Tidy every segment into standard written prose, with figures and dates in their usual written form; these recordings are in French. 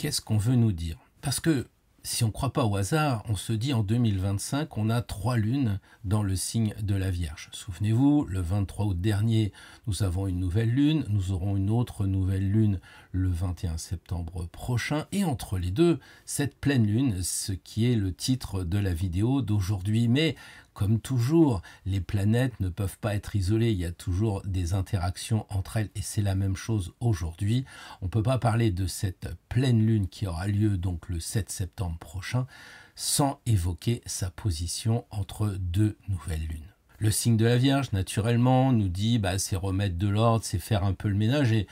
qu'est-ce qu'on veut nous dire? Parce que si on ne croit pas au hasard, on se dit en 2025, on a 3 lunes dans le signe de la Vierge. Souvenez-vous, le 23 août dernier, nous avons une nouvelle lune, nous aurons une autre nouvelle lune le 21 septembre prochain, et entre les deux, cette pleine lune, ce qui est le titre de la vidéo d'aujourd'hui. Mais comme toujours, les planètes ne peuvent pas être isolées, il y a toujours des interactions entre elles, et c'est la même chose aujourd'hui. On ne peut pas parler de cette pleine lune qui aura lieu donc le 7 septembre prochain sans évoquer sa position entre deux nouvelles lunes. Le signe de la Vierge, naturellement, nous dit c'est remettre de l'ordre, c'est faire un peu le ménage, et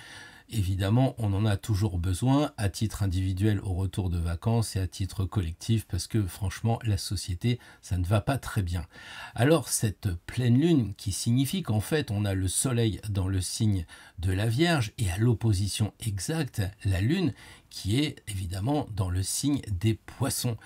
évidemment, on en a toujours besoin à titre individuel au retour de vacances et à titre collectif parce que franchement, la société, ça ne va pas très bien. Alors, cette pleine lune qui signifie qu'en fait, on a le soleil dans le signe de la Vierge et à l'opposition exacte, la lune qui est évidemment dans le signe des Poissons.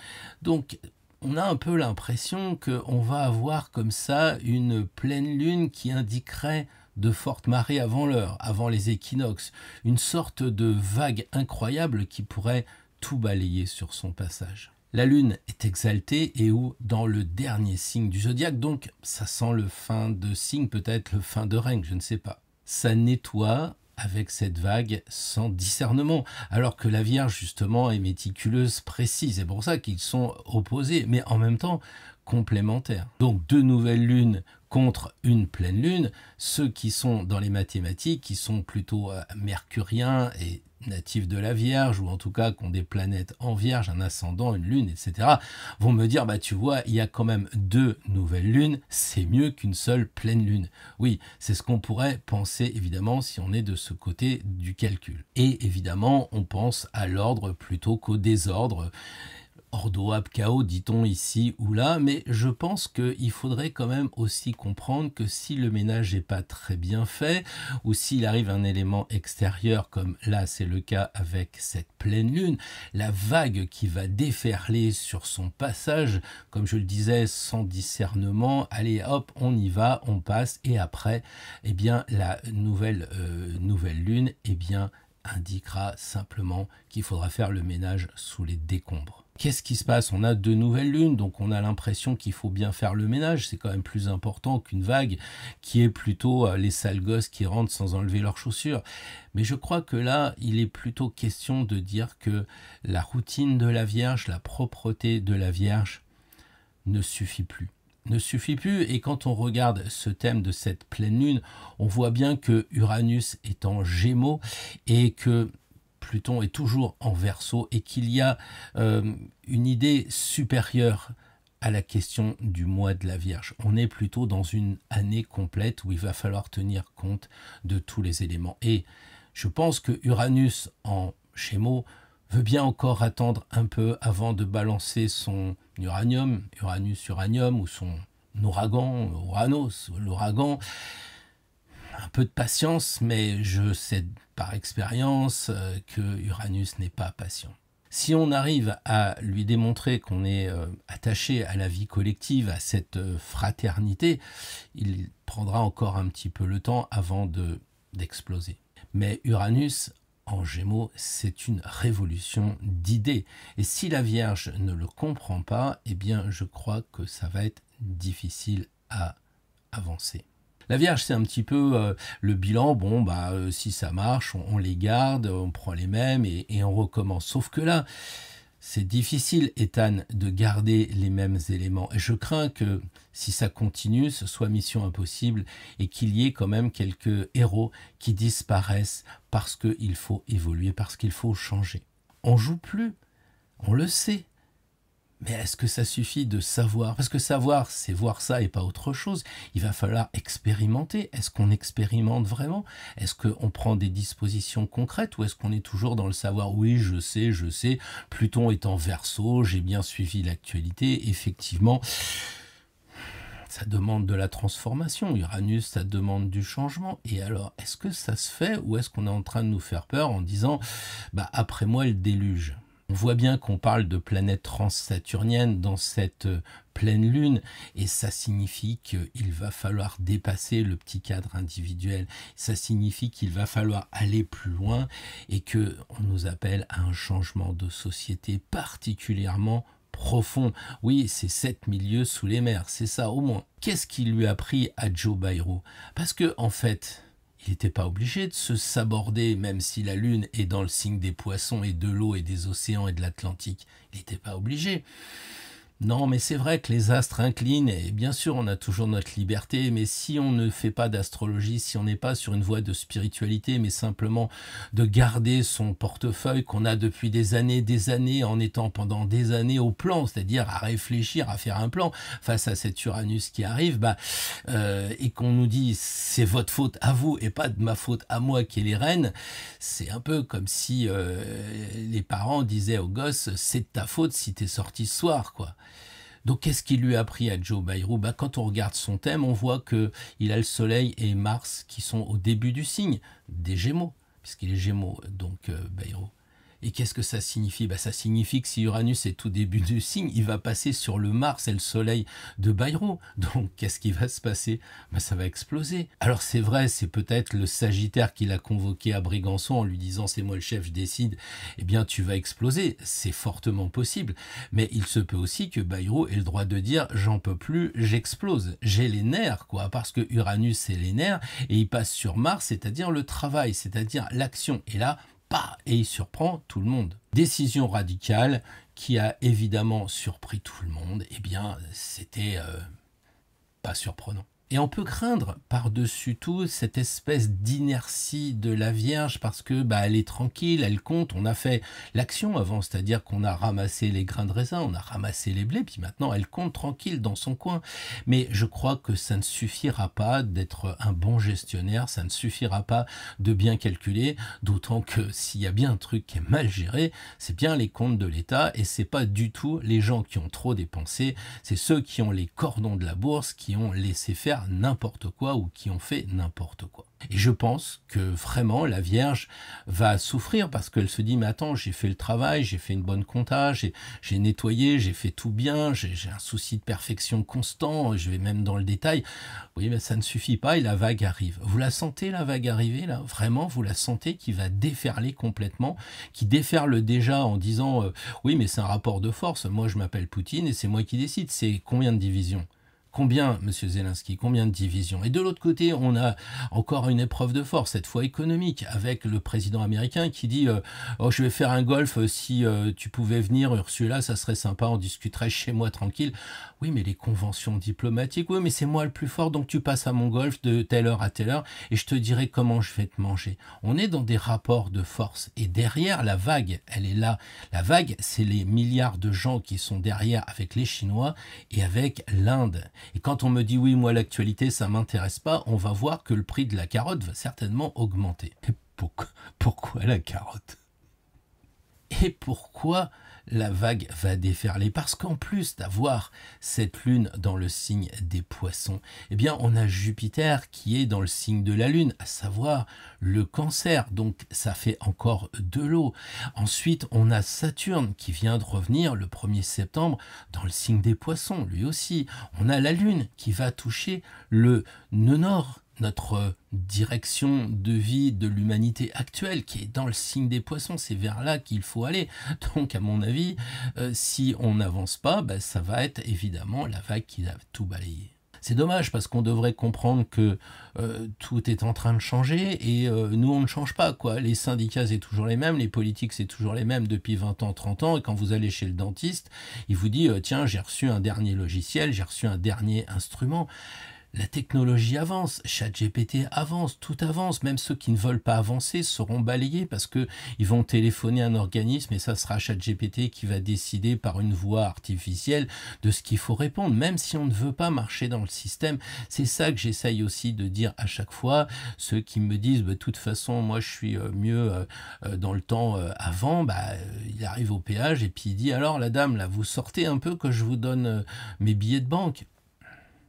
Donc, on a un peu l'impression qu'on va avoir comme ça une pleine lune qui indiquerait de fortes marées avant l'heure, avant les équinoxes, une sorte de vague incroyable qui pourrait tout balayer sur son passage. La lune est exaltée et où dans le dernier signe du zodiaque, donc ça sent le fin de signe, peut-être le fin de règne, je ne sais pas. Ça nettoie avec cette vague sans discernement, alors que la Vierge justement est méticuleuse, précise, c'est pour ça qu'ils sont opposés, mais en même temps complémentaires. Donc deux nouvelles lunes contre une pleine lune, ceux qui sont dans les mathématiques, qui sont plutôt mercuriens et natifs de la Vierge, ou en tout cas qui ont des planètes en Vierge, un ascendant, une lune, etc., vont me dire, tu vois, il y a quand même deux nouvelles lunes, c'est mieux qu'une seule pleine lune. Oui, c'est ce qu'on pourrait penser, évidemment, si on est de ce côté du calcul. Et évidemment, on pense à l'ordre plutôt qu'au désordre. Ordo ab chaos, dit-on ici ou là, mais je pense qu'il faudrait quand même aussi comprendre que si le ménage n'est pas très bien fait, ou s'il arrive un élément extérieur, comme là c'est le cas avec cette pleine lune, la vague qui va déferler sur son passage, comme je le disais, sans discernement, allez hop, on y va, on passe, et après, la nouvelle lune, indiquera simplement qu'il faudra faire le ménage sous les décombres. Qu'est-ce qui se passe? On a deux nouvelles lunes, donc on a l'impression qu'il faut bien faire le ménage. C'est quand même plus important qu'une vague qui est plutôt les sales gosses qui rentrent sans enlever leurs chaussures. Mais je crois que là, il est plutôt question de dire que la routine de la Vierge, la propreté de la Vierge ne suffit plus. Et quand on regarde ce thème de cette pleine lune, on voit bien que Uranus est en Gémeaux et que Pluton est toujours en Verseau et qu'il y a une idée supérieure à la question du mois de la Vierge. On est plutôt dans une année complète où il va falloir tenir compte de tous les éléments. Et je pense que Uranus en Gémeaux veut bien encore attendre un peu avant de balancer son Uranus-Uranium, ou son ouragan, Uranos, l'ouragan. Un peu de patience, mais je sais par expérience que Uranus n'est pas patient. Si on arrive à lui démontrer qu'on est attaché à la vie collective, à cette fraternité, il prendra encore un petit peu le temps avant d'exploser. Mais Uranus en Gémeaux, c'est une révolution d'idées. Et si la Vierge ne le comprend pas, je crois que ça va être difficile à avancer. La Vierge, c'est un petit peu le bilan. Si ça marche, on les garde, on prend les mêmes et on recommence. Sauf que là, c'est difficile, Ethan, de garder les mêmes éléments. Et je crains que si ça continue, ce soit mission impossible et qu'il y ait quand même quelques héros qui disparaissent parce qu'il faut évoluer, parce qu'il faut changer. On joue plus, on le sait. Mais est-ce que ça suffit de savoir? Parce que savoir, c'est voir ça et pas autre chose. Il va falloir expérimenter. Est-ce qu'on expérimente vraiment? Est-ce qu'on prend des dispositions concrètes ou est-ce qu'on est toujours dans le savoir? Oui, je sais. Pluton est en Verseau, j'ai bien suivi l'actualité. Effectivement, ça demande de la transformation. Uranus, ça demande du changement. Et alors, est-ce que ça se fait ou est-ce qu'on est en train de nous faire peur en disant après moi le déluge? On voit bien qu'on parle de planète transsaturnienne dans cette pleine lune, et ça signifie qu'il va falloir dépasser le petit cadre individuel. Ça signifie qu'il va falloir aller plus loin et que on nous appelle à un changement de société particulièrement profond. Oui, c'est 7000 lieues sous les mers, c'est ça au moins. Qu'est-ce qui lui a pris à Joe Bayrou? Parce que en fait, il n'était pas obligé de se saborder, même si la Lune est dans le signe des poissons et de l'eau et des océans et de l'Atlantique. Il n'était pas obligé. Non, mais c'est vrai que les astres inclinent, et bien sûr, on a toujours notre liberté, mais si on ne fait pas d'astrologie, si on n'est pas sur une voie de spiritualité, mais simplement de garder son portefeuille qu'on a depuis des années, en étant pendant des années au plan, c'est-à-dire à réfléchir, à faire un plan face à cet Uranus qui arrive, et qu'on nous dit c'est votre faute à vous et pas de ma faute à moi qui est les reines, c'est un peu comme si les parents disaient aux gosses c'est de ta faute si t'es sorti ce soir, quoi. Donc, qu'est-ce qui lui a pris à Joe Bayrou? Quand on regarde son thème, on voit qu'il a le Soleil et Mars qui sont au début du signe des Gémeaux, puisqu'il est Gémeaux, donc Bayrou. Et qu'est-ce que ça signifie? Ça signifie que si Uranus est au début du signe, il va passer sur le Mars et le Soleil de Bayrou. Donc, qu'est-ce qui va se passer? Ça va exploser. Alors, c'est vrai, c'est peut-être le Sagittaire qui l'a convoqué à Brégançon en lui disant « c'est moi le chef, je décide ». Eh bien, tu vas exploser. C'est fortement possible. Mais il se peut aussi que Bayrou ait le droit de dire « j'en peux plus, j'explose ». J'ai les nerfs, quoi, parce que Uranus, c'est les nerfs, et il passe sur Mars, c'est-à-dire le travail, c'est-à-dire l'action. Et là, et il surprend tout le monde. Décision radicale qui a évidemment surpris tout le monde. Eh bien, c'était pas surprenant. Et on peut craindre par-dessus tout cette espèce d'inertie de la Vierge parce que elle est tranquille, elle compte. On a fait l'action avant, c'est-à-dire qu'on a ramassé les grains de raisin, on a ramassé les blés, puis maintenant elle compte tranquille dans son coin. Mais je crois que ça ne suffira pas d'être un bon gestionnaire, ça ne suffira pas de bien calculer, d'autant que s'il y a bien un truc qui est mal géré, c'est bien les comptes de l'État et c'est pas du tout les gens qui ont trop dépensé, c'est ceux qui ont les cordons de la bourse, qui ont laissé faire n'importe quoi ou qui ont fait n'importe quoi. Et je pense que vraiment la Vierge va souffrir parce qu'elle se dit mais attends, j'ai fait le travail, j'ai fait une bonne compta, j'ai nettoyé, j'ai fait tout bien, j'ai un souci de perfection constant, je vais même dans le détail. Oui, mais ça ne suffit pas et la vague arrive. Vous la sentez la vague arriver là? Vraiment, vous la sentez qui va déferler complètement, qui déferle déjà en disant oui mais c'est un rapport de force, moi je m'appelle Poutine et c'est moi qui décide. C'est combien de divisions? Combien, monsieur Zelensky, combien de divisions? Et de l'autre côté, on a encore une épreuve de force, cette fois économique, avec le président américain qui dit oh, je vais faire un golf, si tu pouvais venir, Ursula, ça serait sympa, on discuterait chez moi tranquille. Oui, mais les conventions diplomatiques, oui, mais c'est moi le plus fort, donc tu passes à mon golf de telle heure à telle heure, et je te dirai comment je vais te manger. On est dans des rapports de force, et derrière la vague, elle est là. La vague, c'est les milliards de gens qui sont derrière avec les Chinois et avec l'Inde. Et quand on me dit oui, moi l'actualité ça m'intéresse pas, on va voir que le prix de la carotte va certainement augmenter. Et pourquoi la carotte? Et pourquoi la vague va déferler? Parce qu'en plus d'avoir cette lune dans le signe des poissons, eh bien on a Jupiter qui est dans le signe de la lune, à savoir le Cancer, donc ça fait encore de l'eau. Ensuite on a Saturne qui vient de revenir le 1er septembre dans le signe des poissons, lui aussi. On a la lune qui va toucher le nœud nord, notre direction de vie de l'humanité actuelle qui est dans le signe des poissons, c'est vers là qu'il faut aller. Donc à mon avis, si on n'avance pas, ça va être évidemment la vague qui va tout balayer. C'est dommage parce qu'on devrait comprendre que tout est en train de changer et nous on ne change pas, quoi. Les syndicats c'est toujours les mêmes, les politiques c'est toujours les mêmes depuis 20 ans, 30 ans, et quand vous allez chez le dentiste, il vous dit tiens, j'ai reçu un dernier logiciel, j'ai reçu un dernier instrument. La technologie avance, ChatGPT avance, tout avance, même ceux qui ne veulent pas avancer seront balayés parce que ils vont téléphoner à un organisme et ça sera ChatGPT qui va décider par une voix artificielle de ce qu'il faut répondre, même si on ne veut pas marcher dans le système. C'est ça que j'essaye aussi de dire à chaque fois. Ceux qui me disent de toute façon moi je suis mieux dans le temps avant, il arrive au péage et puis il dit alors la dame là vous sortez un peu que je vous donne mes billets de banque.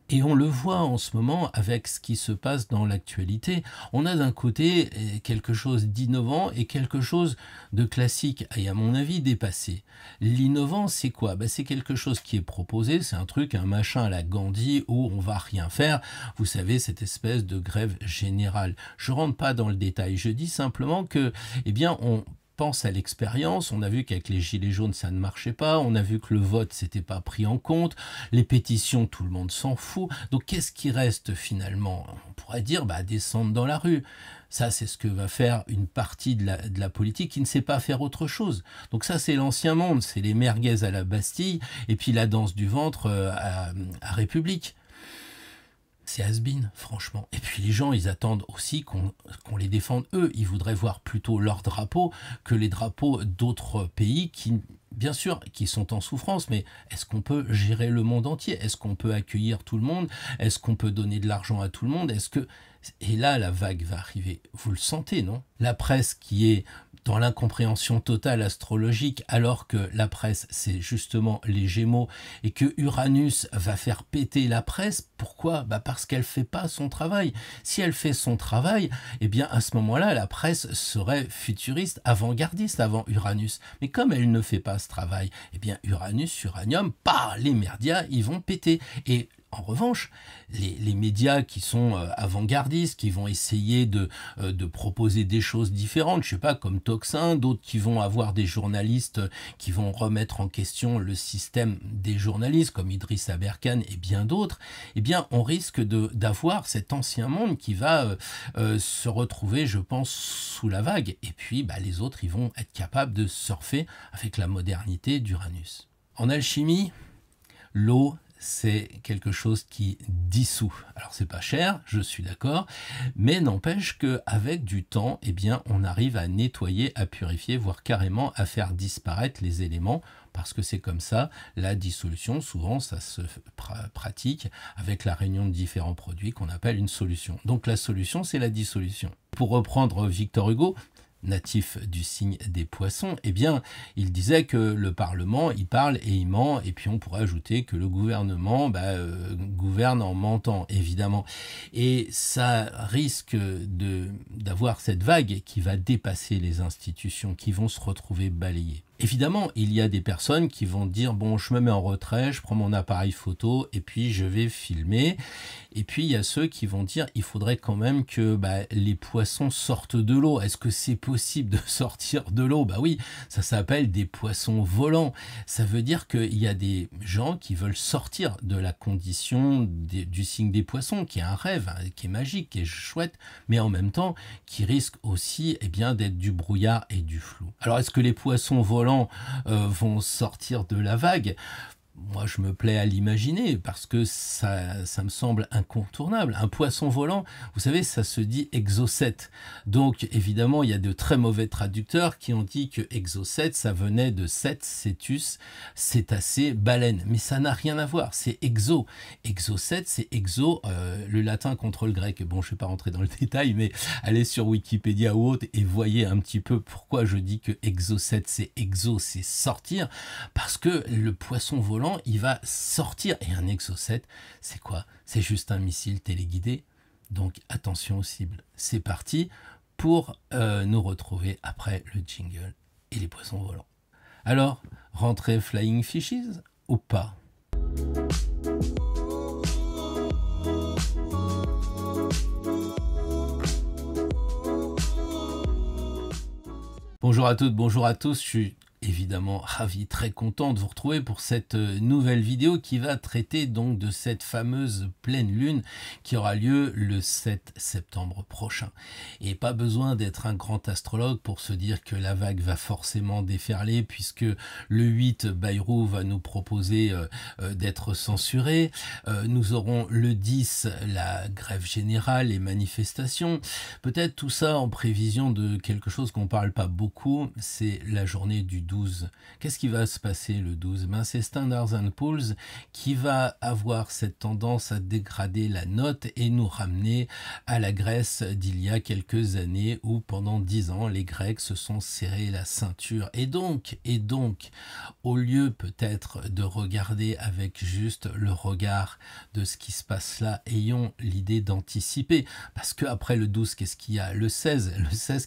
Et on le voit en ce moment avec ce qui se passe dans l'actualité. On a d'un côté quelque chose d'innovant et quelque chose de classique et à mon avis dépassé. L'innovant, c'est quoi? C'est quelque chose qui est proposé, c'est un truc, un machin à la Gandhi où on va rien faire. Vous savez, cette espèce de grève générale. Je rentre pas dans le détail, je dis simplement que, on pense à l'expérience, on a vu qu'avec les gilets jaunes ça ne marchait pas, on a vu que le vote s'était pas pris en compte, les pétitions tout le monde s'en fout, donc qu'est-ce qui reste finalement? On pourrait dire descendre dans la rue. Ça, c'est ce que va faire une partie de la politique qui ne sait pas faire autre chose. Donc ça, c'est l'ancien monde, c'est les merguez à la Bastille et puis la danse du ventre à République. C'est has-been, franchement. Et puis les gens, ils attendent aussi qu'on les défende eux. Ils voudraient voir plutôt leur drapeau que les drapeaux d'autres pays qui, bien sûr, qui sont en souffrance. Mais est-ce qu'on peut gérer le monde entier? Est-ce qu'on peut accueillir tout le monde? Est-ce qu'on peut donner de l'argent à tout le monde? Et là, la vague va arriver. Vous le sentez, non? La presse qui est dans l'incompréhension totale astrologique, alors que la presse, c'est justement les Gémeaux, et que Uranus va faire péter la presse. Pourquoi? Parce qu'elle fait pas son travail. Si elle fait son travail, à ce moment-là, la presse serait futuriste, avant-gardiste avant Uranus. Mais comme elle ne fait pas ce travail, Uranus, Uranium, les médias, ils vont péter. Et en revanche, les médias qui sont avant-gardistes, qui vont essayer de proposer des choses différentes, je sais pas, comme Toxin, d'autres qui vont avoir des journalistes qui vont remettre en question le système des journalistes, comme Idriss Aberkane et bien d'autres, on risque d'avoir cet ancien monde qui va se retrouver, je pense, sous la vague. Et puis, les autres, ils vont être capables de surfer avec la modernité d'Uranus. En alchimie, l'eau, c'est quelque chose qui dissout. Alors c'est pas cher, je suis d'accord, mais n'empêche qu'avec du temps, on arrive à nettoyer, à purifier, voire carrément à faire disparaître les éléments, parce que c'est comme ça, la dissolution, souvent ça se pratique avec la réunion de différents produits qu'on appelle une solution. Donc la solution, c'est la dissolution. Pour reprendre Victor Hugo, natif du signe des poissons, il disait que le Parlement, il parle et il ment, et puis on pourrait ajouter que le gouvernement gouverne en mentant, évidemment. Et ça risque d'avoir cette vague qui va dépasser les institutions, qui vont se retrouver balayées. Évidemment, il y a des personnes qui vont dire « Bon, je me mets en retrait, je prends mon appareil photo et puis je vais filmer. » Et puis, il y a ceux qui vont dire « Il faudrait quand même que les poissons sortent de l'eau. Est-ce que c'est possible de sortir de l'eau ?» Oui, ça s'appelle des poissons volants. Ça veut dire qu'il y a des gens qui veulent sortir de la condition du signe des poissons, qui est un rêve, qui est magique, qui est chouette, mais en même temps, qui risque aussi d'être du brouillard et du flou. Alors, est-ce que les poissons volants vont sortir de la vague? Moi, je me plais à l'imaginer parce que ça me semble incontournable. Un poisson volant, vous savez, ça se dit exocète. Donc, évidemment, il y a de très mauvais traducteurs qui ont dit que exocète, ça venait de cète, cétus, cétacé, baleine. Mais ça n'a rien à voir, c'est exo. Exocète, c'est exo, le latin contre le grec. Bon, je ne vais pas rentrer dans le détail, mais allez sur Wikipédia ou autre et voyez un petit peu pourquoi je dis que exocète, c'est exo, c'est sortir. Parce que le poisson volant, il va sortir. Et un exocète, c'est quoi? C'est juste un missile téléguidé. Donc attention aux cibles. C'est parti pour nous retrouver après le jingle et les poissons volants. Alors, rentrez Flying Fishes ou pas? Bonjour à toutes, bonjour à tous, je suis évidemment ravi, très content de vous retrouver pour cette nouvelle vidéo qui va traiter donc de cette fameuse pleine lune qui aura lieu le 7 septembre prochain. Et pas besoin d'être un grand astrologue pour se dire que la vague va forcément déferler puisque le 8, Bayrou va nous proposer d'être censuré. Nous aurons le 10, la grève générale, les manifestations. Peut-être tout ça en prévision de quelque chose qu'on ne parle pas beaucoup, c'est la journée du 12 12. Qu'est-ce qui va se passer le 12? Ben, c'est Standard & Poor's qui va avoir cette tendance à dégrader la note et nous ramener à la Grèce d'il y a quelques années où pendant 10 ans, les Grecs se sont serrés la ceinture. Et donc, au lieu peut-être de regarder avec juste le regard de ce qui se passe là, ayons l'idée d'anticiper. Parce qu'après le 12, qu'est-ce qu'il y a? Le 16,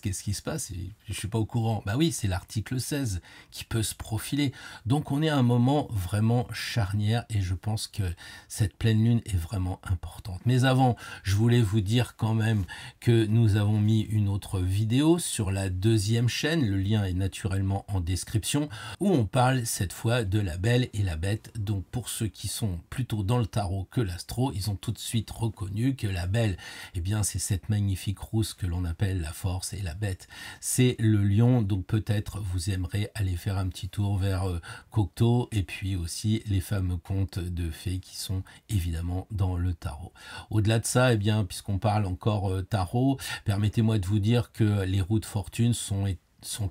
qu'est-ce qui se passe? Je ne suis pas au courant. Bah oui, c'est l'article 16 qui peut se profiler. Donc on est à un moment vraiment charnière et je pense que cette pleine lune est vraiment importante. Mais avant, je voulais vous dire quand même que nous avons mis une autre vidéo sur la deuxième chaîne. Le lien est naturellement en description où on parle cette fois de la Belle et la Bête. Donc pour ceux qui sont plutôt dans le tarot que l'astro, ils ont tout de suite reconnu que la Belle, eh bien c'est cette magnifique rousse que l'on appelle la force, et la Bête, c'est le lion. Donc peut-être vous aimerez aller faire un petit tour vers Cocteau et puis aussi les fameux contes de fées qui sont évidemment dans le tarot. Au-delà de ça, eh bien puisqu'on parle encore tarot, permettez-moi de vous dire que les roues de fortune sont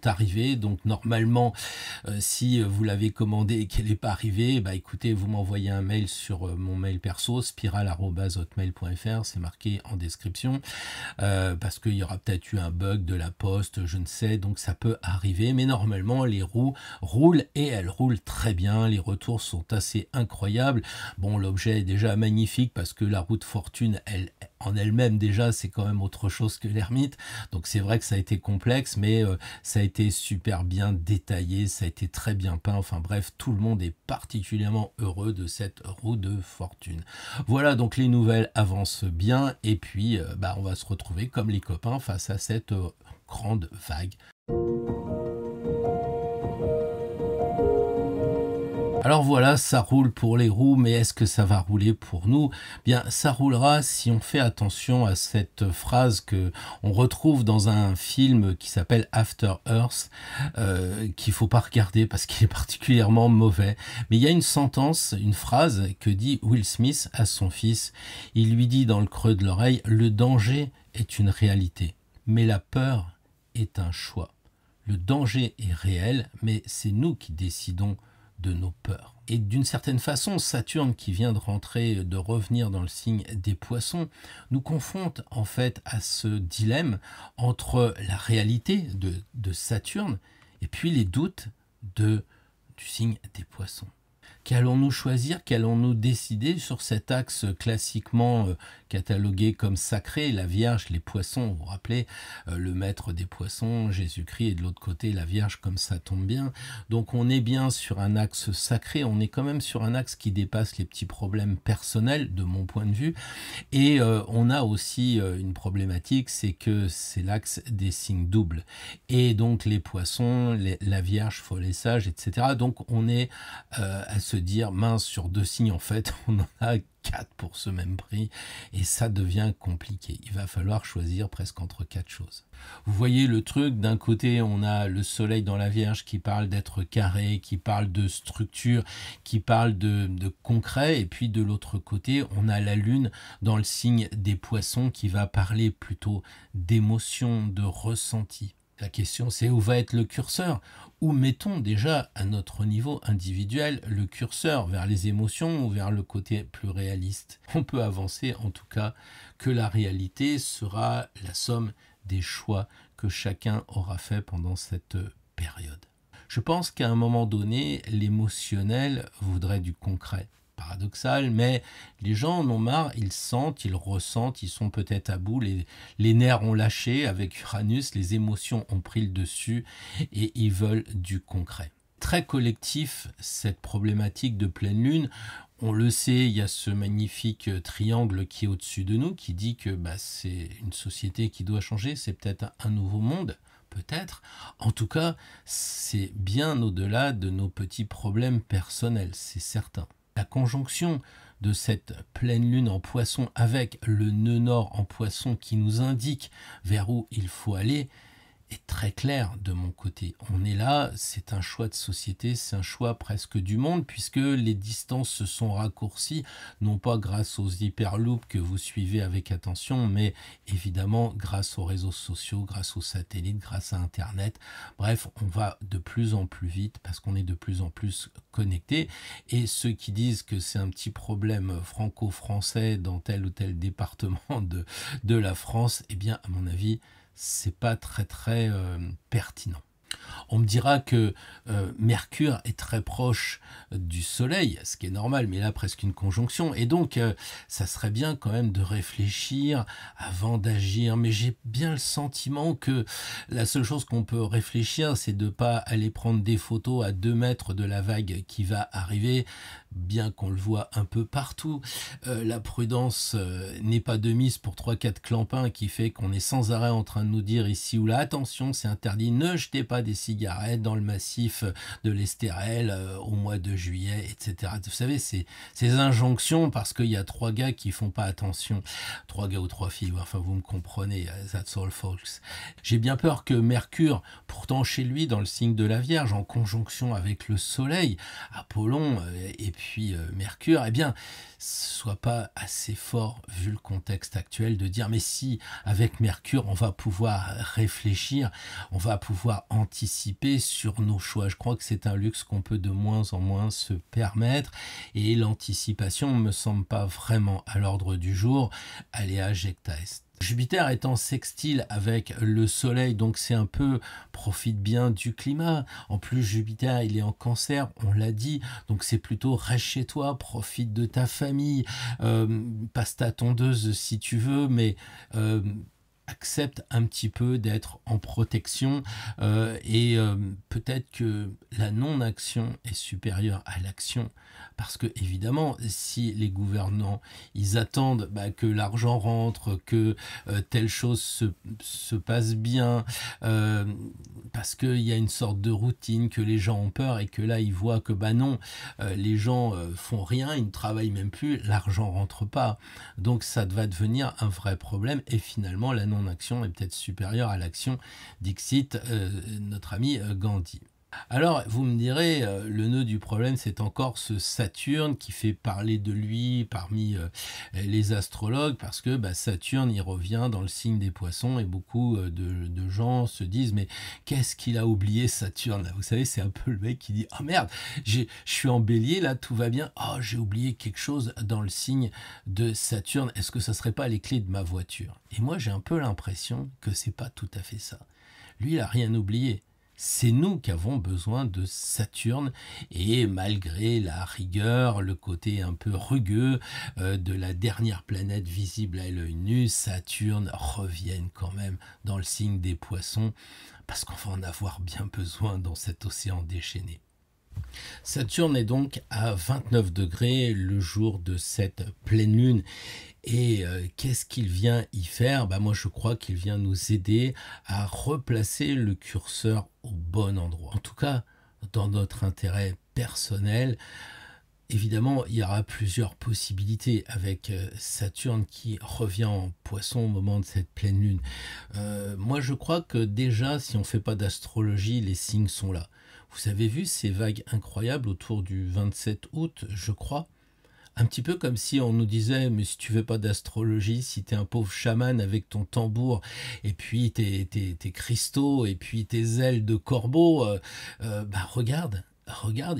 arrivées. Donc normalement, si vous l'avez commandé et qu'elle n'est pas arrivée, bah écoutez, vous m'envoyez un mail sur mon mail perso, spiral@hotmail.fr, c'est marqué en description, parce qu'il y aura peut-être eu un bug de la poste, je ne sais, donc ça peut arriver, mais normalement les roues roulent et elles roulent très bien, les retours sont assez incroyables. Bon, l'objet est déjà magnifique parce que la roue de fortune, en elle-même déjà, c'est quand même autre chose que l'ermite, donc c'est vrai que ça a été complexe, mais ça a été super bien détaillé, ça a été très bien peint, enfin bref, tout le monde est particulièrement heureux de cette roue de fortune. Voilà, donc les nouvelles avancent bien, et puis on va se retrouver comme les copains face à cette grande vague. Alors voilà, ça roule pour les roues, mais est-ce que ça va rouler pour nous? Bien, ça roulera si on fait attention à cette phrase que on retrouve dans un film qui s'appelle After Earth, qu'il faut pas regarder parce qu'il est particulièrement mauvais. Mais il y a une sentence, une phrase que dit Will Smith à son fils. Il lui dit dans le creux de l'oreille, le danger est une réalité, mais la peur est un choix. Le danger est réel, mais c'est nous qui décidons de nos peurs. Et d'une certaine façon, Saturne qui vient de rentrer, de revenir dans le signe des Poissons, nous confronte en fait à ce dilemme entre la réalité de Saturne et puis les doutes du signe des Poissons. Qu'allons-nous choisir? Qu'allons-nous décider sur cet axe classiquement catalogué comme sacré, la Vierge, les Poissons, vous vous rappelez, le maître des Poissons, Jésus-Christ, et de l'autre côté la Vierge, comme ça tombe bien. Donc on est bien sur un axe sacré, on est quand même sur un axe qui dépasse les petits problèmes personnels de mon point de vue. Et on a aussi une problématique, c'est que c'est l'axe des signes doubles. Et donc les Poissons, la Vierge, folle et sage, etc. Donc on est à se dire, mince, sur 2 signes, en fait, on en a 4 pour ce même prix, et ça devient compliqué. Il va falloir choisir presque entre 4 choses. Vous voyez le truc, d'un côté, on a le soleil dans la Vierge qui parle d'être carré, qui parle de structure, qui parle de concret, et puis de l'autre côté, on a la Lune dans le signe des Poissons qui va parler plutôt d'émotion, de ressenti. La question, c'est où va être le curseur? Où mettons déjà à notre niveau individuel le curseur? Vers les émotions ou vers le côté plus réaliste? On peut avancer en tout cas que la réalité sera la somme des choix que chacun aura fait pendant cette période. Je pense qu'à un moment donné, l'émotionnel voudrait du concret. Paradoxal, mais les gens en ont marre, ils sentent, ils ressentent, ils sont peut-être à bout, les nerfs ont lâché avec Uranus, les émotions ont pris le dessus et ils veulent du concret. Très collectif, cette problématique de pleine lune, on le sait, il y a ce magnifique triangle qui est au-dessus de nous, qui dit que c'est une société qui doit changer, c'est peut-être un nouveau monde. Peut-être. En tout cas, c'est bien au-delà de nos petits problèmes personnels, c'est certain. La conjonction de cette pleine lune en Poisson avec le nœud nord en Poisson qui nous indique vers où il faut aller est très clair de mon côté. On est là, c'est un choix de société, c'est un choix presque du monde, puisque les distances se sont raccourcies, non pas grâce aux hyperloops que vous suivez avec attention, mais évidemment grâce aux réseaux sociaux, grâce aux satellites, grâce à Internet. Bref, on va de plus en plus vite parce qu'on est de plus en plus connecté. Et ceux qui disent que c'est un petit problème franco-français dans tel ou tel département de la France, eh bien, à mon avis, c'est pas très pertinent. On me dira que Mercure est très proche du Soleil, ce qui est normal, mais là presque une conjonction. Et donc, ça serait bien quand même de réfléchir avant d'agir. Mais j'ai bien le sentiment que la seule chose qu'on peut réfléchir, c'est de ne pas aller prendre des photos à 2 mètres de la vague qui va arriver, bien qu'on le voit un peu partout. La prudence n'est pas de mise pour 3-4 clampins qui fait qu'on est sans arrêt en train de nous dire ici ou là, attention, c'est interdit, ne jetez pas des cigarettes dans le massif de l'Estérel au mois de juillet, etc. Vous savez, ces injonctions parce qu'il y a 3 gars qui font pas attention, 3 gars ou 3 filles, enfin vous me comprenez, that's all folks. J'ai bien peur que Mercure, pourtant chez lui dans le signe de la Vierge, en conjonction avec le Soleil, Apollon et puis Mercure, eh bien, soit pas assez fort vu le contexte actuel de dire mais si avec Mercure on va pouvoir réfléchir, on va pouvoir anticiper sur nos choix. Je crois que c'est un luxe qu'on peut de moins en moins se permettre et l'anticipation ne me semble pas vraiment à l'ordre du jour. Alea jecta est. Jupiter est en sextile avec le Soleil, donc c'est un peu profite bien du climat. En plus, Jupiter, il est en Cancer, on l'a dit, donc c'est plutôt reste chez toi, profite de ta famille, passe ta tondeuse si tu veux, mais accepte un petit peu d'être en protection et peut-être que la non-action est supérieure à l'action parce que évidemment si les gouvernants ils attendent que l'argent rentre, que telle chose se passe bien parce qu'il y a une sorte de routine, que les gens ont peur et que là ils voient que non, les gens font rien, ils ne travaillent même plus, l'argent rentre pas, donc ça va devenir un vrai problème et finalement la non-action est peut-être supérieure à l'action, dixit notre ami Gandhi. Alors, vous me direz, le nœud du problème, c'est encore ce Saturne qui fait parler de lui parmi les astrologues, parce que Saturne, il revient dans le signe des poissons, et beaucoup de gens se disent, mais qu'est-ce qu'il a oublié Saturne? Vous savez, c'est un peu le mec qui dit, ah merde, je suis en bélier, là, tout va bien, oh, j'ai oublié quelque chose dans le signe de Saturne, est-ce que ça serait pas les clés de ma voiture? Et moi, j'ai un peu l'impression que c'est pas tout à fait ça. Lui, il a rien oublié. C'est nous qui avons besoin de Saturne et malgré la rigueur, le côté un peu rugueux de la dernière planète visible à l'œil nu, Saturne revienne quand même dans le signe des poissons parce qu'on va en avoir bien besoin dans cet océan déchaîné. Saturne est donc à 29 degrés le jour de cette pleine lune. Et qu'est-ce qu'il vient y faire? Moi, je crois qu'il vient nous aider à replacer le curseur au bon endroit. En tout cas, dans notre intérêt personnel. Évidemment, il y aura plusieurs possibilités avec Saturne qui revient en poisson au moment de cette pleine lune. Moi, je crois que déjà, si on ne fait pas d'astrologie, les signes sont là. Vous avez vu ces vagues incroyables autour du 27 août, je crois? Un petit peu comme si on nous disait, mais si tu fais pas d'astrologie, si tu es un pauvre chaman avec ton tambour, et puis tes cristaux, et puis tes ailes de corbeau, regarde,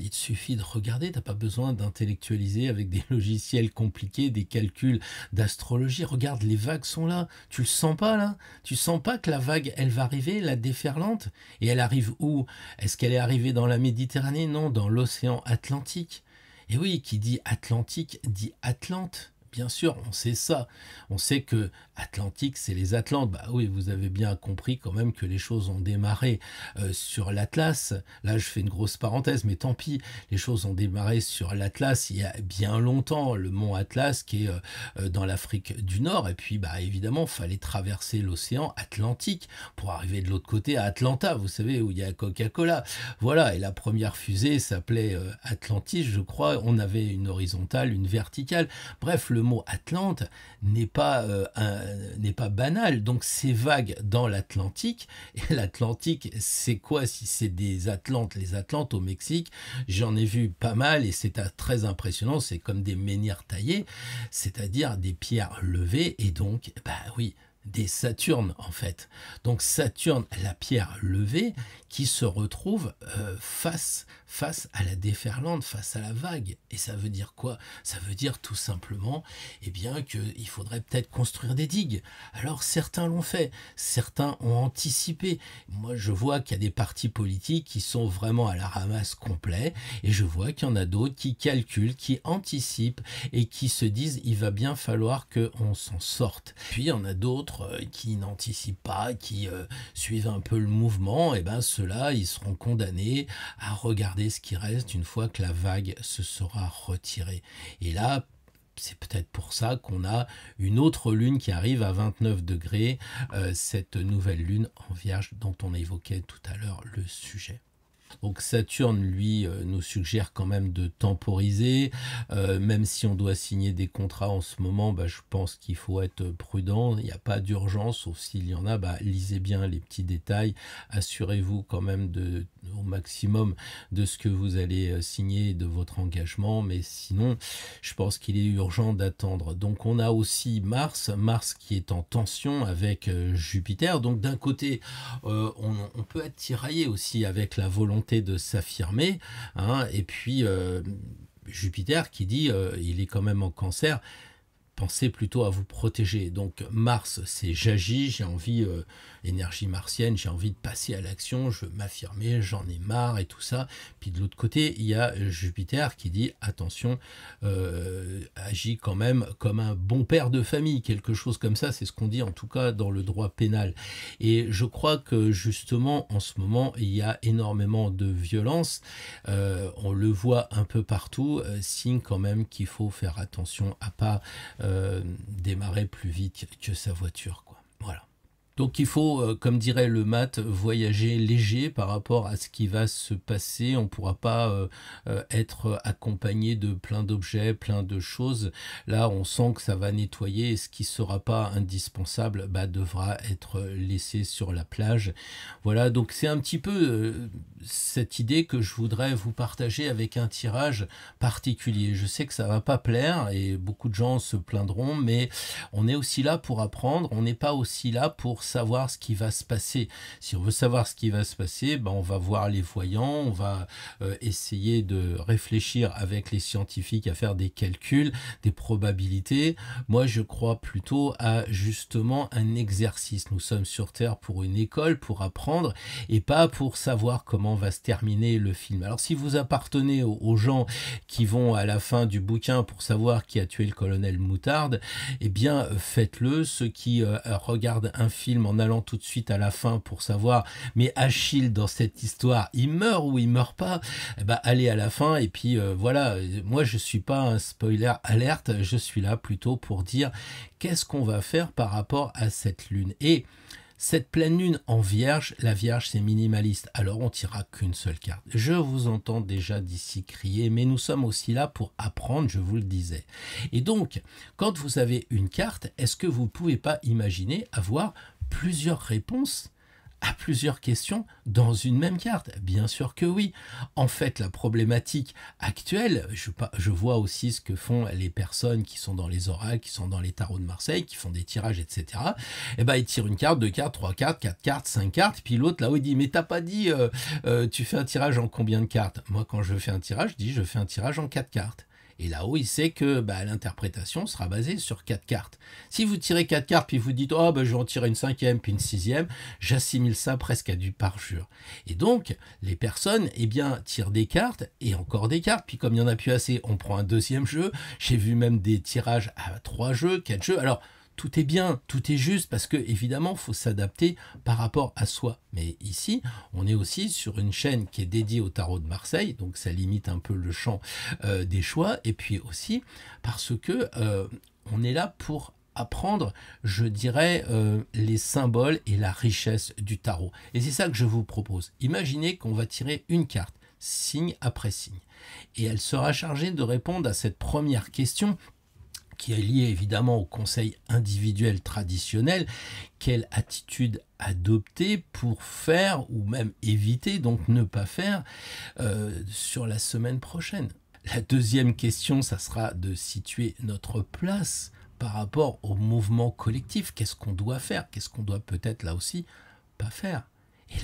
il te suffit de regarder, t'as pas besoin d'intellectualiser avec des logiciels compliqués, des calculs d'astrologie. Regarde, les vagues sont là, tu le sens pas là? Tu sens pas que la vague, elle va arriver, la déferlante? Et elle arrive où? Est-ce qu'elle est arrivée dans la Méditerranée? Non, dans l'océan Atlantique. Et oui, qui dit Atlantique dit Atlante. Bien sûr, on sait ça. On sait que Atlantique, c'est les Atlantes. Oui, vous avez bien compris quand même que les choses ont démarré sur l'Atlas. Là, je fais une grosse parenthèse, mais tant pis. Les choses ont démarré sur l'Atlas il y a bien longtemps. Le mont Atlas qui est dans l'Afrique du Nord. Et puis, évidemment, il fallait traverser l'océan Atlantique pour arriver de l'autre côté à Atlanta, vous savez, où il y a Coca-Cola. Voilà, et la première fusée s'appelait Atlantis, je crois. On avait une horizontale, une verticale. Bref, le mot Atlante n'est pas banal. Donc ces vagues dans l'Atlantique, et l'Atlantique, c'est quoi si c'est des Atlantes? Les Atlantes au Mexique, j'en ai vu pas mal et c'est très impressionnant. C'est comme des menhirs taillés, c'est-à-dire des pierres levées et donc, bah oui, des Saturnes en fait. Donc Saturne, la pierre levée, qui se retrouve face à la déferlante, face à la vague. Et ça veut dire quoi? Ça veut dire tout simplement eh bien, qu'il faudrait peut-être construire des digues. Alors certains l'ont fait, certains ont anticipé. Moi je vois qu'il y a des partis politiques qui sont vraiment à la ramasse complet et je vois qu'il y en a d'autres qui calculent, qui anticipent et qui se disent il va bien falloir qu'on s'en sorte. Puis il y en a d'autres qui n'anticipent pas, qui suivent un peu le mouvement, et ben ceux-là, ils seront condamnés à regarder ce qui reste une fois que la vague se sera retirée. Et là, c'est peut-être pour ça qu'on a une autre lune qui arrive à 29 degrés, cette nouvelle lune en Vierge dont on évoquait tout à l'heure le sujet. Donc Saturne, lui, nous suggère quand même de temporiser, même si on doit signer des contrats en ce moment, bah, je pense qu'il faut être prudent, il n'y a pas d'urgence, sauf s'il y en a, bah, lisez bien les petits détails, assurez-vous quand même au maximum de ce que vous allez signer, de votre engagement, mais sinon, je pense qu'il est urgent d'attendre. Donc on a aussi Mars qui est en tension avec Jupiter, donc d'un côté, on peut être tiraillé aussi avec la volonté de s'affirmer, hein, et puis Jupiter qui dit il est quand même en Cancer, pensez plutôt à vous protéger. Donc Mars, c'est j'agis, j'ai envie, énergie martienne, j'ai envie de passer à l'action, je veux m'affirmer, j'en ai marre et tout ça. Puis de l'autre côté, il y a Jupiter qui dit attention, agis quand même comme un bon père de famille, quelque chose comme ça, c'est ce qu'on dit en tout cas dans le droit pénal. Et je crois que justement en ce moment, il y a énormément de violence, on le voit un peu partout, signe quand même qu'il faut faire attention à pas démarrer plus vite que sa voiture, quoi. Voilà. Donc il faut, comme dirait le math, voyager léger par rapport à ce qui va se passer. On ne pourra pas être accompagné de plein d'objets, plein de choses. Là, on sent que ça va nettoyer et ce qui ne sera pas indispensable bah, devra être laissé sur la plage. Voilà, donc c'est un petit peu cette idée que je voudrais vous partager avec un tirage particulier. Je sais que ça ne va pas plaire et beaucoup de gens se plaindront, mais on est aussi là pour apprendre. On n'est pas aussi là pour savoir ce qui va se passer. Si on veut savoir ce qui va se passer, ben on va voir les voyants, on va essayer de réfléchir avec les scientifiques à faire des calculs, des probabilités. Moi, je crois plutôt à justement un exercice. Nous sommes sur Terre pour une école, pour apprendre et pas pour savoir comment va se terminer le film. Alors, si vous appartenez aux gens qui vont à la fin du bouquin pour savoir qui a tué le colonel Moutarde, eh bien, faites-le. Ceux qui regardent un film en allant tout de suite à la fin pour savoir, mais Achille dans cette histoire, il meurt ou il meurt pas, eh ben, allez à la fin et puis voilà, moi je suis pas un spoiler alerte, je suis là plutôt pour dire qu'est-ce qu'on va faire par rapport à cette lune. Et cette pleine lune en Vierge, la Vierge c'est minimaliste, alors on tirera qu'une seule carte. Je vous entends déjà d'ici crier, mais nous sommes aussi là pour apprendre, je vous le disais. Et donc, quand vous avez une carte, est-ce que vous ne pouvez pas imaginer avoir plusieurs réponses à plusieurs questions dans une même carte? Bien sûr que oui. En fait, la problématique actuelle, je vois aussi ce que font les personnes qui sont dans les oracles, qui sont dans les tarots de Marseille, qui font des tirages, etc. Eh ben, ils tirent une carte, deux cartes, trois cartes, quatre cartes, cinq cartes, puis l'autre là-haut il dit mais t'as pas dit tu fais un tirage en combien de cartes? Moi quand je fais un tirage, je dis je fais un tirage en quatre cartes. Et là-haut, il sait que bah, l'interprétation sera basée sur 4 cartes. Si vous tirez 4 cartes, puis vous dites « Oh, bah, je vais en tirer une cinquième, puis une sixième », j'assimile ça presque à du parjure. Et donc, les personnes, eh bien, tirent des cartes, et encore des cartes, puis comme il n'y en a plus assez, on prend un deuxième jeu. J'ai vu même des tirages à 3 jeux, 4 jeux. Alors, tout est bien, tout est juste, parce que évidemment, il faut s'adapter par rapport à soi. Mais ici, on est aussi sur une chaîne qui est dédiée au tarot de Marseille, donc ça limite un peu le champ des choix. Et puis aussi parce que on est là pour apprendre, je dirais, les symboles et la richesse du tarot. Et c'est ça que je vous propose. Imaginez qu'on va tirer une carte, signe après signe. Et elle sera chargée de répondre à cette première question. qui est lié évidemment au conseil individuel traditionnel. Quelle attitude adopter pour faire ou même éviter, donc ne pas faire, sur la semaine prochaine? La deuxième question, ça sera de situer notre place par rapport au mouvement collectif. Qu'est-ce qu'on doit faire? Qu'est-ce qu'on doit peut-être là aussi pas faire? Et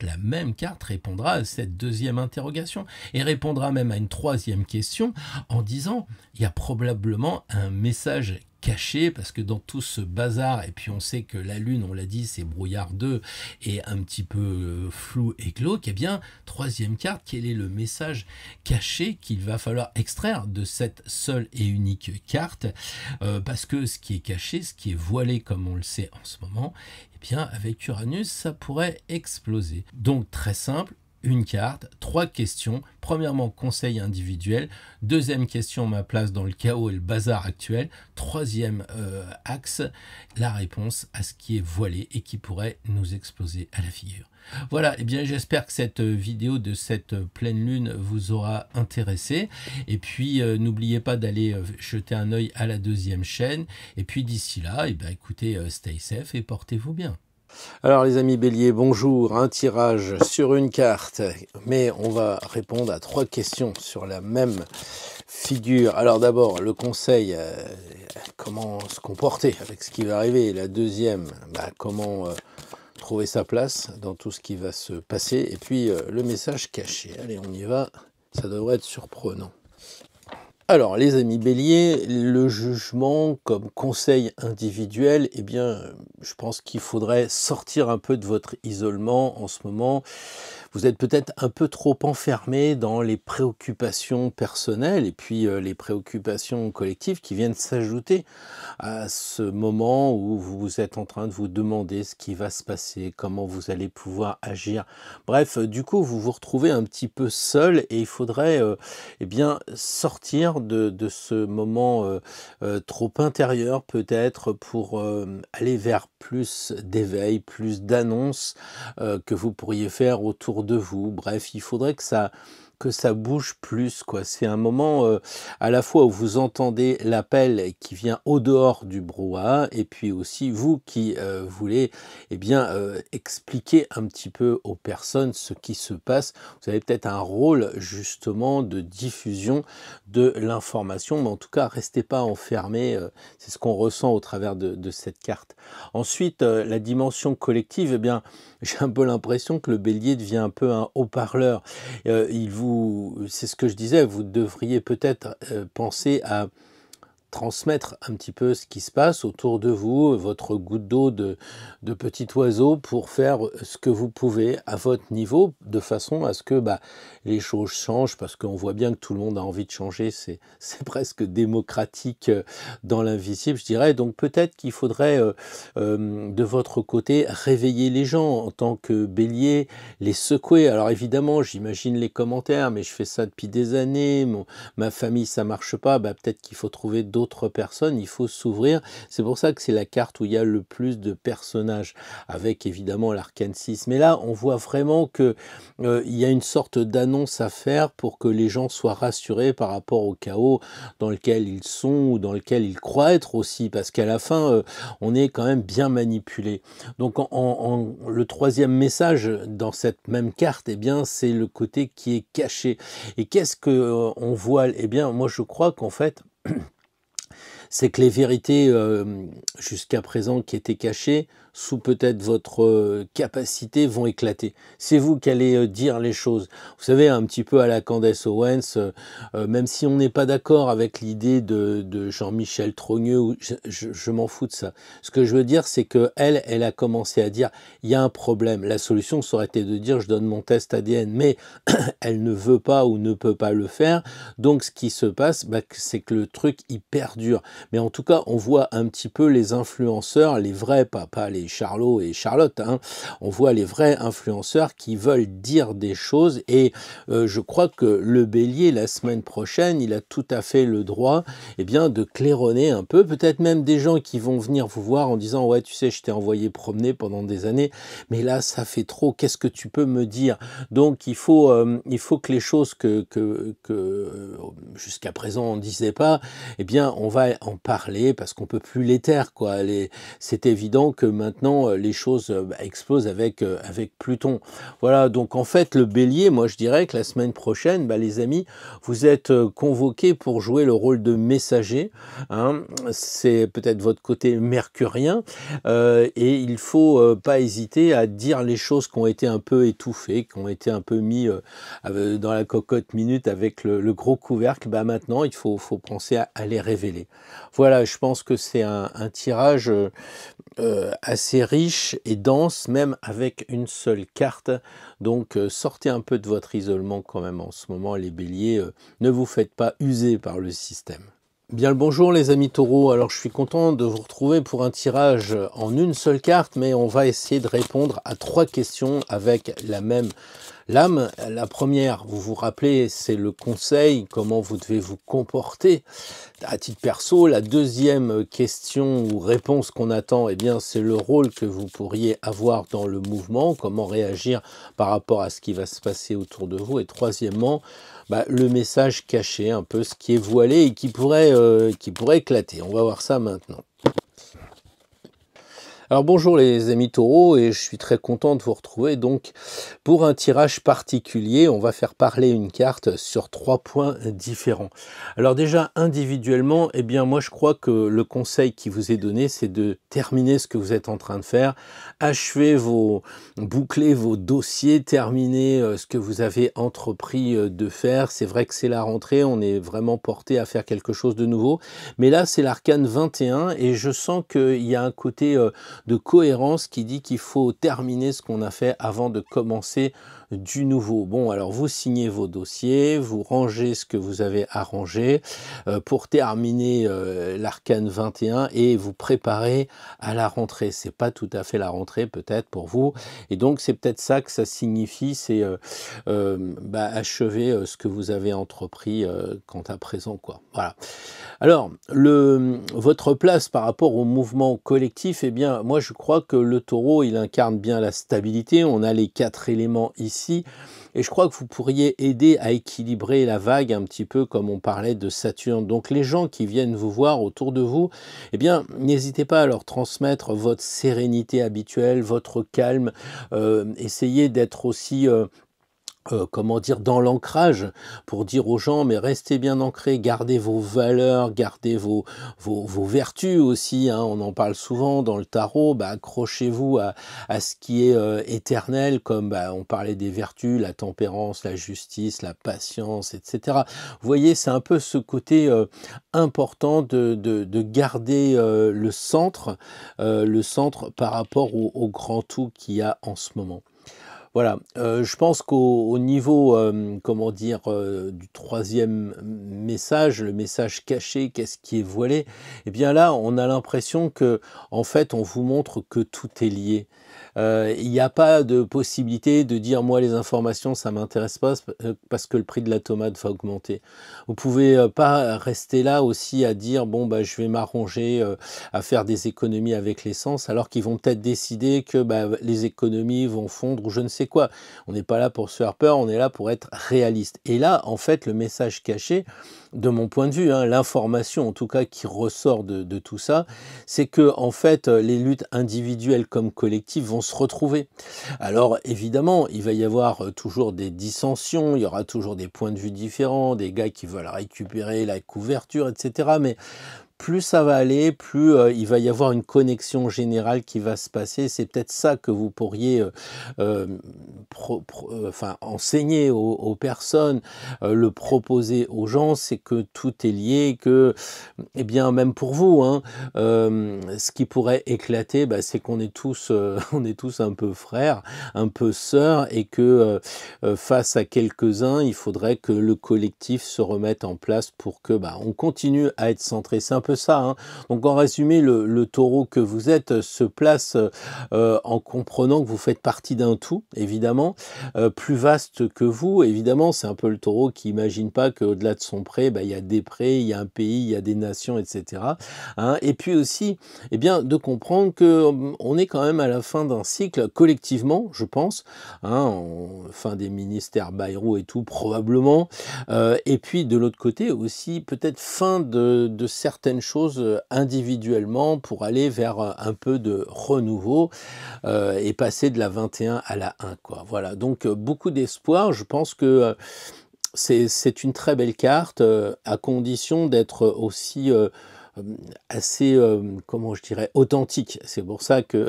la même carte, répondra à cette deuxième interrogation et répondra même à une troisième question en disant il y a probablement un message caché, parce que dans tout ce bazar, et puis on sait que la Lune, on l'a dit, c'est brouillardeux et un petit peu flou et glauque, eh bien, troisième carte, quel est le message caché qu'il va falloir extraire de cette seule et unique carte, parce que ce qui est caché, ce qui est voilé, comme on le sait en ce moment, eh bien, avec Uranus, ça pourrait exploser. Donc, très simple, une carte, 3 questions. Premièrement, conseil individuel. Deuxième question, ma place dans le chaos et le bazar actuel. Troisième axe, la réponse à ce qui est voilé et qui pourrait nous exploser à la figure. Voilà, eh bien j'espère que cette vidéo de cette pleine lune vous aura intéressé. Et puis n'oubliez pas d'aller jeter un œil à la deuxième chaîne. Et puis d'ici là, eh bien, écoutez, stay safe et portez-vous bien. Alors les amis béliers, bonjour, un tirage sur une carte, mais on va répondre à 3 questions sur la même figure. Alors d'abord, le conseil, comment se comporter avec ce qui va arriver. La deuxième, comment trouver sa place dans tout ce qui va se passer. Et puis le message caché. Allez, on y va, ça devrait être surprenant. Alors, les amis béliers, le jugement comme conseil individuel, eh bien, je pense qu'il faudrait sortir un peu de votre isolement en ce moment. Vous êtes peut-être un peu trop enfermé dans les préoccupations personnelles et puis les préoccupations collectives qui viennent s'ajouter à ce moment où vous êtes en train de vous demander ce qui va se passer, comment vous allez pouvoir agir. Bref, du coup, vous vous retrouvez un petit peu seul et il faudrait eh bien, sortir de ce moment trop intérieur peut-être pour aller vers plus d'éveil, plus d'annonces que vous pourriez faire autour de vous. Bref, il faudrait que ça bouge plus, quoi. C'est un moment à la fois où vous entendez l'appel qui vient au dehors du brouhaha et puis aussi vous qui voulez expliquer un petit peu aux personnes ce qui se passe. Vous avez peut-être un rôle justement de diffusion de l'information, mais en tout cas restez pas enfermés, c'est ce qu'on ressent au travers de cette carte. Ensuite, la dimension collective, eh bien j'ai un peu l'impression que le bélier devient un peu un haut-parleur. C'est ce que je disais, vous devriez peut-être penser à transmettre un petit peu ce qui se passe autour de vous, votre goutte d'eau de petit oiseau pour faire ce que vous pouvez à votre niveau, de façon à ce que les choses changent, parce qu'on voit bien que tout le monde a envie de changer, c'est presque démocratique dans l'invisible, je dirais. Donc peut-être qu'il faudrait de votre côté réveiller les gens en tant que bélier, les secouer. Alors évidemment, j'imagine les commentaires, mais je fais ça depuis des années, ma famille ça marche pas, peut-être qu'il faut trouver d'autres personnes, il faut s'ouvrir. C'est pour ça que c'est la carte où il y a le plus de personnages, avec évidemment l'arcane 6. Mais là, on voit vraiment que il y a une sorte d'annonce à faire pour que les gens soient rassurés par rapport au chaos dans lequel ils sont ou dans lequel ils croient être aussi, parce qu'à la fin, on est quand même bien manipulé. Donc le troisième message dans cette même carte, eh bien, c'est le côté qui est caché. Et qu'est-ce que on voit? Eh bien, moi, je crois qu'en fait, c'est que les vérités jusqu'à présent qui étaient cachées sous peut-être votre capacité vont éclater. C'est vous qui allez dire les choses. Vous savez, un petit peu à la Candace Owens, même si on n'est pas d'accord avec l'idée de Jean-Michel Trogneux, je m'en fous de ça. Ce que je veux dire, c'est que elle a commencé à dire il y a un problème. La solution, ça aurait été de dire je donne mon test ADN, mais elle ne veut pas ou ne peut pas le faire. Donc ce qui se passe, c'est que le truc il perdure. Mais en tout cas, on voit un petit peu les influenceurs, les vrais, pas les Charlot et Charlotte, hein. On voit les vrais influenceurs qui veulent dire des choses et je crois que le bélier, la semaine prochaine, il a tout à fait le droit de claironner un peu, peut-être même des gens qui vont venir vous voir en disant « Ouais, tu sais, je t'ai envoyé promener pendant des années, mais là, ça fait trop, qu'est-ce que tu peux me dire ?» Donc, il faut que les choses que jusqu'à présent on ne disait pas, on va en parler parce qu'on peut plus les taire, quoi. C'est évident que maintenant les choses explosent avec Pluton. Voilà, donc en fait le Bélier, moi je dirais que la semaine prochaine, les amis, vous êtes convoqués pour jouer le rôle de messager, hein. C'est peut-être votre côté mercurien, et il faut pas hésiter à dire les choses qui ont été un peu étouffées, qui ont été un peu mis dans la cocotte minute avec le gros couvercle. Maintenant il faut penser à les révéler. Voilà, je pense que c'est un tirage assez riche et dense, même avec une seule carte. Donc sortez un peu de votre isolement quand même en ce moment, les béliers. Ne vous faites pas user par le système. Bien le bonjour les amis taureaux, alors je suis content de vous retrouver pour un tirage en une seule carte, mais on va essayer de répondre à 3 questions avec la même lame. La première, vous vous rappelez, c'est le conseil, comment vous devez vous comporter à titre perso. La deuxième question ou réponse qu'on attend, c'est le rôle que vous pourriez avoir dans le mouvement, comment réagir par rapport à ce qui va se passer autour de vous. Et troisièmement, le message caché, un peu ce qui est voilé et qui pourrait éclater. On va voir ça maintenant. Alors bonjour les amis taureaux, et je suis très content de vous retrouver donc pour un tirage particulier. On va faire parler une carte sur 3 points différents. Alors déjà individuellement, moi je crois que le conseil qui vous est donné, c'est de terminer ce que vous êtes en train de faire, boucler vos dossiers, terminer ce que vous avez entrepris de faire. C'est vrai que c'est la rentrée, on est vraiment porté à faire quelque chose de nouveau, mais là c'est l'arcane 21 et je sens qu'il y a un côté de cohérence qui dit qu'il faut terminer ce qu'on a fait avant de commencer du nouveau. Bon, alors vous signez vos dossiers, vous rangez ce que vous avez à ranger pour terminer l'arcane 21 et vous préparer à la rentrée. C'est pas tout à fait la rentrée peut-être pour vous, et donc c'est peut-être ça que ça signifie, c'est achever ce que vous avez entrepris quant à présent, quoi. Voilà. Alors, votre place par rapport au mouvement collectif, moi je crois que le taureau, il incarne bien la stabilité. On a les 4 éléments ici, et je crois que vous pourriez aider à équilibrer la vague un petit peu comme on parlait de Saturne. Donc les gens qui viennent vous voir autour de vous, n'hésitez pas à leur transmettre votre sérénité habituelle, votre calme. Essayez d'être aussi dans l'ancrage, pour dire aux gens, mais restez bien ancrés, gardez vos valeurs, gardez vos vertus aussi, hein, on en parle souvent dans le tarot. Accrochez-vous à ce qui est éternel, comme on parlait des vertus, la tempérance, la justice, la patience, etc. Vous voyez, c'est un peu ce côté important de garder le centre par rapport au grand tout qu'il y a en ce moment. Voilà, je pense qu'au niveau, du 3e message, le message caché, qu'est-ce qui est voilé? Là, on a l'impression que, en fait, on vous montre que tout est lié. Il n'y a pas de possibilité de dire, moi, les informations, ça m'intéresse pas, parce que le prix de la tomate va augmenter. Vous pouvez pas rester là aussi à dire, je vais m'arranger à faire des économies avec l'essence, alors qu'ils vont peut-être décider que les économies vont fondre ou je ne sais quoi. On n'est pas là pour se faire peur, on est là pour être réaliste. Et là, en fait, le message caché, de mon point de vue, hein, l'information en tout cas qui ressort de tout ça, c'est que en fait les luttes individuelles comme collectives vont se retrouver. Alors évidemment, il va y avoir toujours des dissensions, il y aura toujours des points de vue différents, des gars qui veulent récupérer la couverture, etc. Mais plus ça va aller, plus il va y avoir une connexion générale qui va se passer. C'est peut-être ça que vous pourriez enseigner aux personnes, le proposer aux gens, c'est que tout est lié, que, même pour vous, hein, ce qui pourrait éclater, c'est qu'on est tous, un peu frères, un peu sœurs, et que face à quelques-uns, il faudrait que le collectif se remette en place pour que on continue à être centré. C'est un peu ça, hein. Donc en résumé, le taureau que vous êtes se place en comprenant que vous faites partie d'un tout, évidemment, plus vaste que vous. Évidemment, c'est un peu le taureau qui imagine pas qu'au-delà de son pré, il y a des prés, il y a un pays, il y a des nations, etc. Hein. Et puis aussi, de comprendre que on est quand même à la fin d'un cycle, collectivement, je pense, hein, fin des ministères Bayrou et tout, probablement. Et puis de l'autre côté aussi, peut-être fin de certaines certaines choses individuellement pour aller vers un peu de renouveau et passer de la 21 à la 1, quoi. Voilà, donc beaucoup d'espoir. Je pense que c'est une très belle carte, à condition d'être aussi assez, comment je dirais, authentique. C'est pour ça que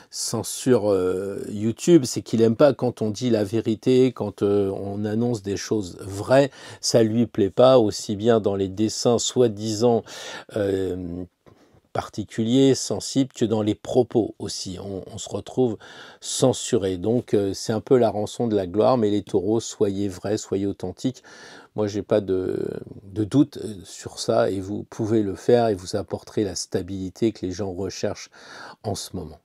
censure YouTube, c'est qu'il aime pas quand on dit la vérité, quand on annonce des choses vraies, ça lui plaît pas, aussi bien dans les dessins soi-disant particuliers, sensibles, que dans les propos aussi. On se retrouve censuré. Donc c'est un peu la rançon de la gloire, mais les taureaux, soyez vrais, soyez authentiques. Moi, j'ai pas de doute sur ça et vous pouvez le faire et vous apporterez la stabilité que les gens recherchent en ce moment.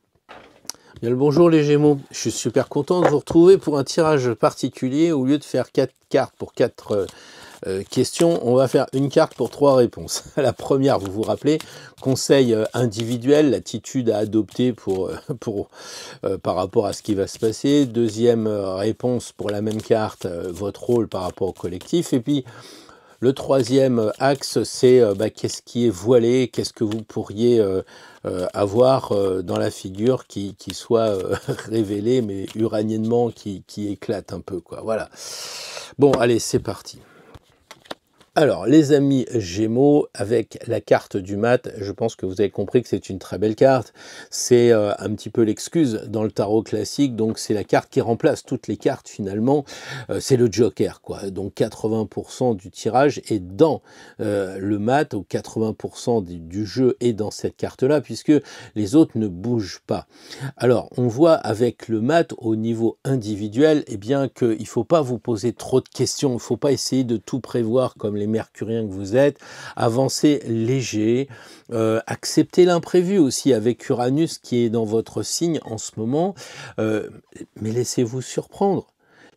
Bien le bonjour les Gémeaux, je suis super content de vous retrouver pour un tirage particulier. Au lieu de faire 4 cartes pour 4 questions, on va faire une carte pour 3 réponses. La première, vous vous rappelez, conseil individuel, l'attitude à adopter par rapport à ce qui va se passer. Deuxième réponse pour la même carte, votre rôle par rapport au collectif. Et puis le troisième axe, c'est qu'est-ce qui est voilé, qu'est-ce que vous pourriez avoir dans la figure qui soit révélé, mais uraniennement qui éclate un peu, quoi. Voilà. Bon, allez, c'est parti. Alors, les amis Gémeaux, avec la carte du mat, je pense que vous avez compris que c'est une très belle carte. C'est un petit peu l'excuse dans le tarot classique, donc c'est la carte qui remplace toutes les cartes finalement. C'est le joker, quoi. Donc 80% du tirage est dans le mat, ou 80% du jeu est dans cette carte-là, puisque les autres ne bougent pas. Alors, on voit avec le mat, au niveau individuel, eh bien qu'il ne faut pas vous poser trop de questions, il ne faut pas essayer de tout prévoir comme les mercuriens que vous êtes, avancez léger, acceptez l'imprévu aussi avec Uranus qui est dans votre signe en ce moment, mais laissez-vous surprendre.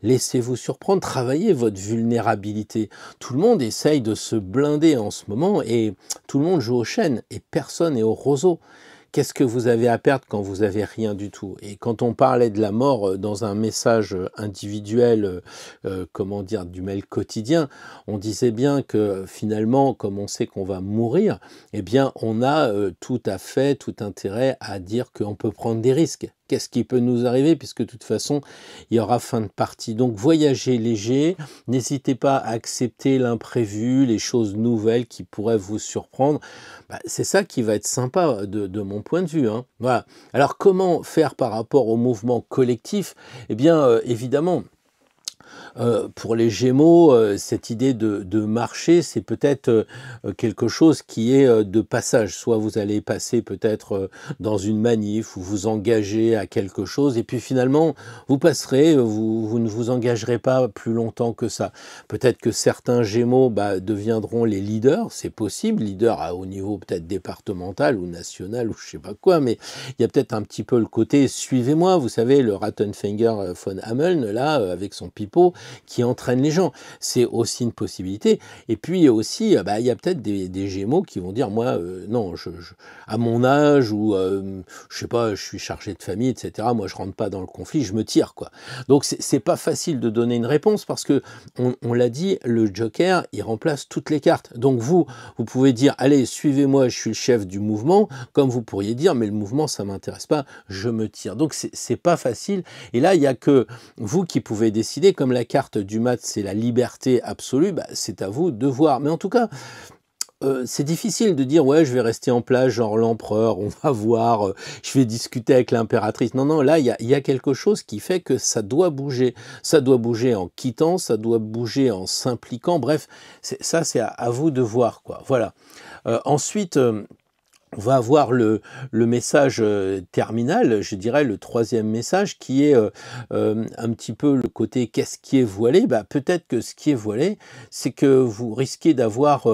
Laissez-vous surprendre, travaillez votre vulnérabilité. Tout le monde essaye de se blinder en ce moment et tout le monde joue aux chênes et personne n'est au roseau. Qu'est-ce que vous avez à perdre quand vous avez rien du tout? Et quand on parlait de la mort dans un message individuel, comment dire, du mail quotidien, on disait bien que finalement, comme on sait qu'on va mourir, eh bien, on a tout à fait, tout intérêt à dire qu'on peut prendre des risques. Qu'est-ce qui peut nous arriver, puisque de toute façon, il y aura fin de partie. Donc, voyagez léger, n'hésitez pas à accepter l'imprévu, les choses nouvelles qui pourraient vous surprendre. C'est ça qui va être sympa de mon point de vue, hein. Voilà. Alors, comment faire par rapport au mouvement collectif? Eh bien, évidemment, pour les Gémeaux, cette idée de marcher, c'est peut-être quelque chose qui est de passage. Soit vous allez passer peut-être dans une manif ou vous engager à quelque chose, et puis finalement, vous passerez, vous ne vous engagerez pas plus longtemps que ça. Peut-être que certains Gémeaux deviendront les leaders, c'est possible, leaders au niveau peut-être départemental ou national ou je sais pas quoi, mais il y a peut-être un petit peu le côté « suivez-moi », vous savez, le Rattenfänger von Hameln, là, avec son pipeau, qui entraîne les gens. C'est aussi une possibilité. Et puis aussi, il y a peut-être des Gémeaux qui vont dire, moi, non, à mon âge, ou je sais pas, je suis chargé de famille, etc., moi, je rentre pas dans le conflit, je me tire, quoi. Donc, c'est pas facile de donner une réponse, parce que, on l'a dit, le Joker, il remplace toutes les cartes. Donc, vous pouvez dire, allez, suivez-moi, je suis le chef du mouvement, comme vous pourriez dire, mais le mouvement, ça m'intéresse pas, je me tire. Donc, c'est pas facile. Et là, il y a que vous qui pouvez décider, comme la carte du mat, c'est la liberté absolue, c'est à vous de voir. Mais en tout cas, c'est difficile de dire, ouais, je vais rester en place, genre l'empereur, on va voir, je vais discuter avec l'impératrice. Non, non, là, il y a quelque chose qui fait que ça doit bouger. Ça doit bouger en quittant, ça doit bouger en s'impliquant. Bref, ça, c'est à vous de voir, quoi. Voilà. Ensuite, on va avoir le message terminal, je dirais le troisième message, qui est un petit peu le côté qu'est-ce qui est voilé. Peut-être que ce qui est voilé, c'est que vous risquez d'avoir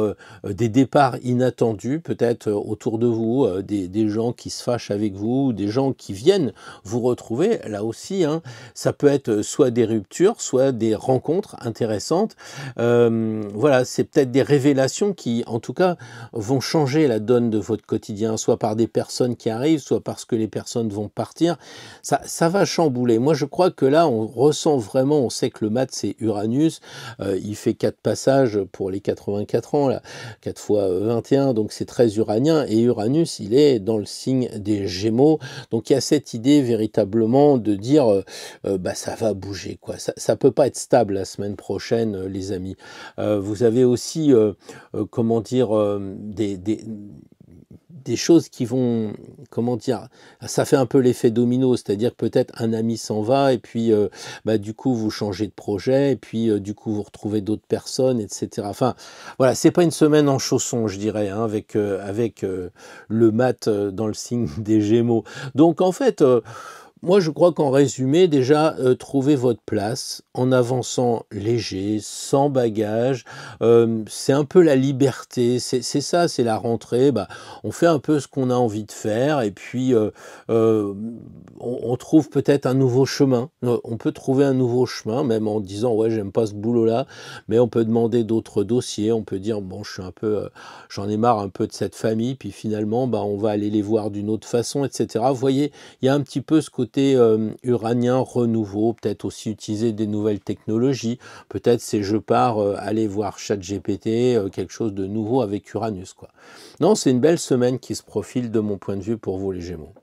des départs inattendus, peut-être autour de vous, des gens qui se fâchent avec vous, des gens qui viennent vous retrouver. Là aussi, hein, ça peut être soit des ruptures, soit des rencontres intéressantes. Voilà, c'est peut-être des révélations qui, en tout cas, vont changer la donne de votre quotidien. quotidien, soit par des personnes qui arrivent, soit parce que les personnes vont partir. Ça va chambouler. Moi, je crois que là, on ressent vraiment, on sait que le mat, c'est Uranus. Il fait 4 passages pour les 84 ans, là, 4 fois 21, donc c'est très uranien. Et Uranus, il est dans le signe des Gémeaux. Donc il y a cette idée véritablement de dire, ça va bouger, quoi. Ça peut pas être stable la semaine prochaine, les amis. Vous avez aussi, comment dire, des choses qui vont, comment dire, ça fait un peu l'effet domino, c'est-à-dire peut-être un ami s'en va et puis du coup vous changez de projet et puis du coup vous retrouvez d'autres personnes, etc. Enfin voilà, c'est pas une semaine en chaussons, je dirais, hein, avec le mat dans le signe des Gémeaux. Donc en fait, moi, je crois qu'en résumé, déjà, trouvez votre place en avançant léger, sans bagage. C'est un peu la liberté, c'est ça, c'est la rentrée. On fait un peu ce qu'on a envie de faire et puis on trouve peut-être un nouveau chemin. On peut trouver un nouveau chemin, même en disant ouais, j'aime pas ce boulot-là, mais on peut demander d'autres dossiers. On peut dire bon, je suis un peu, j'en ai marre un peu de cette famille, puis finalement, on va aller les voir d'une autre façon, etc. Vous voyez, il y a un petit peu ce côté uranien, renouveau, peut-être aussi utiliser des nouvelles technologies, peut-être c'est je pars aller voir ChatGPT, quelque chose de nouveau avec Uranus, quoi. Non, c'est une belle semaine qui se profile de mon point de vue pour vous les Gémeaux.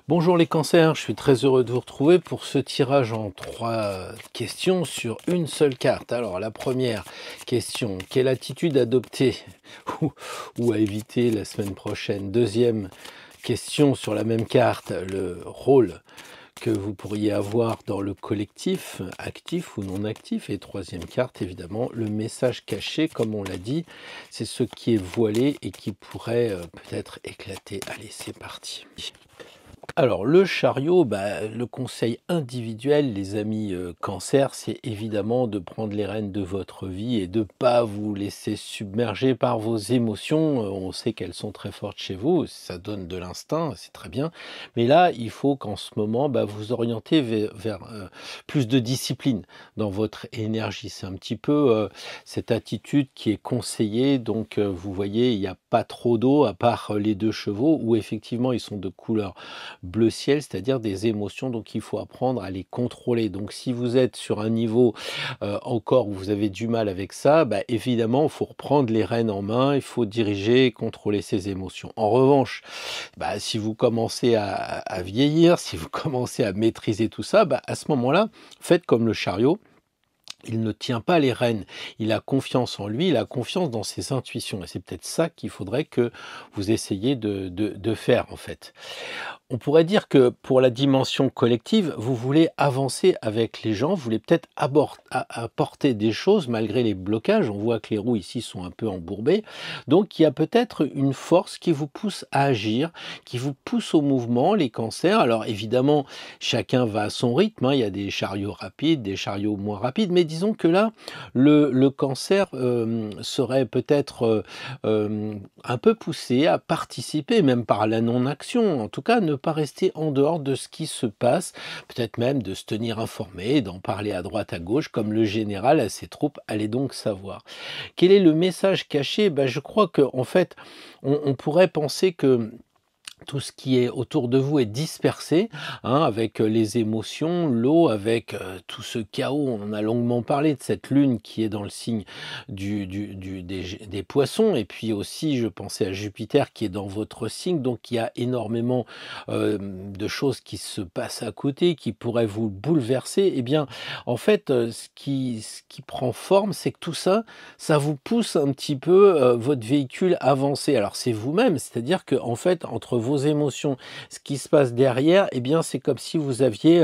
Bonjour les cancers, je suis très heureux de vous retrouver pour ce tirage en 3 questions sur une seule carte. Alors la première question, quelle attitude adopter ou à éviter la semaine prochaine? Deuxième question sur la même carte, le rôle que vous pourriez avoir dans le collectif, actif ou non actif. Et troisième carte, évidemment, le message caché, comme on l'a dit, c'est ce qui est voilé et qui pourrait peut-être éclater. Allez, c'est parti. Alors, le chariot, le conseil individuel, les amis cancer, c'est évidemment de prendre les rênes de votre vie et de ne pas vous laisser submerger par vos émotions. On sait qu'elles sont très fortes chez vous, ça donne de l'instinct, c'est très bien. Mais là, il faut qu'en ce moment, vous orientez vers plus de discipline dans votre énergie. C'est un petit peu cette attitude qui est conseillée. Donc, vous voyez, il n'y a pas trop d'eau à part les 2 chevaux où effectivement, ils sont de couleur bleu ciel, c'est-à-dire des émotions, donc il faut apprendre à les contrôler. Donc si vous êtes sur un niveau encore où vous avez du mal avec ça, évidemment, il faut reprendre les rênes en main, il faut diriger et contrôler ses émotions. En revanche, si vous commencez à vieillir, si vous commencez à maîtriser tout ça, à ce moment-là, faites comme le chariot. Il ne tient pas les rênes, il a confiance en lui, il a confiance dans ses intuitions. Et c'est peut-être ça qu'il faudrait que vous essayiez de faire, en fait. On pourrait dire que pour la dimension collective, vous voulez avancer avec les gens, vous voulez peut-être apporter des choses malgré les blocages. On voit que les roues ici sont un peu embourbées. Donc il y a peut-être une force qui vous pousse à agir, qui vous pousse au mouvement, les cancers. Alors évidemment, chacun va à son rythme, hein. Il y a des chariots rapides, des chariots moins rapides, mais disons que là, le cancer serait peut-être un peu poussé à participer, même par la non-action, en tout cas ne pas rester en dehors de ce qui se passe, peut-être même de se tenir informé, d'en parler à droite à gauche, comme le général à ses troupes allait donc savoir. Quel est le message caché? Je crois qu'en fait, on pourrait penser que tout ce qui est autour de vous est dispersé, hein, avec les émotions, l'eau, avec tout ce chaos. On en a longuement parlé de cette lune qui est dans le signe des poissons. Et puis aussi, je pensais à Jupiter qui est dans votre signe. Donc, il y a énormément de choses qui se passent à côté, qui pourraient vous bouleverser. Eh bien, en fait, ce qui prend forme, c'est que tout ça, ça vous pousse un petit peu votre véhicule à avancer. Alors, c'est vous-même, c'est-à-dire que en fait, entre vos émotions, ce qui se passe derrière, eh bien, c'est comme si vous aviez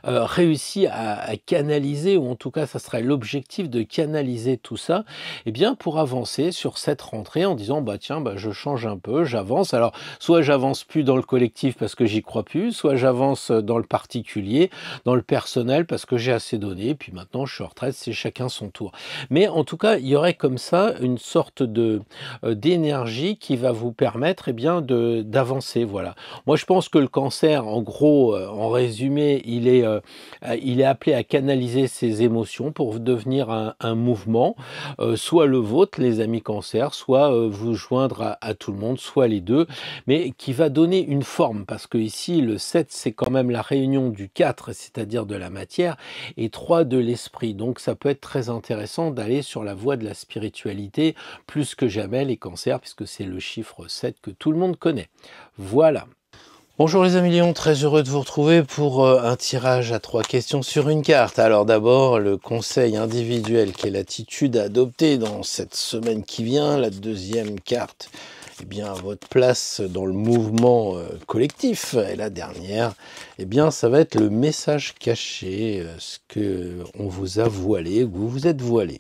réussi à canaliser, ou en tout cas, ça serait l'objectif de canaliser tout ça, eh bien, pour avancer sur cette rentrée en disant, tiens, je change un peu, j'avance. Alors, soit j'avance plus dans le collectif parce que j'y crois plus, soit j'avance dans le particulier, dans le personnel parce que j'ai assez donné, puis maintenant, je suis en retraite, c'est chacun son tour. Mais en tout cas, il y aurait comme ça une sorte d'énergie qui va vous permettre, eh bien, d'avancer avancer, voilà. Moi, je pense que le cancer, en gros, en résumé, il est appelé à canaliser ses émotions pour devenir un mouvement, soit le vôtre, les amis cancer, soit vous joindre à tout le monde, soit les deux, mais qui va donner une forme, parce que ici, le 7, c'est quand même la réunion du 4, c'est-à-dire de la matière, et 3 de l'esprit. Donc, ça peut être très intéressant d'aller sur la voie de la spiritualité, plus que jamais les cancers, puisque c'est le chiffre 7 que tout le monde connaît. Voilà. Bonjour les amis Lions, très heureux de vous retrouver pour un tirage à 3 questions sur une carte. Alors d'abord, le conseil individuel, quelle attitude à adopter dans cette semaine qui vient. La deuxième carte, eh bien, votre place dans le mouvement collectif. Et la dernière, eh bien, ça va être le message caché, ce qu'on vous a voilé, que vous vous êtes voilé.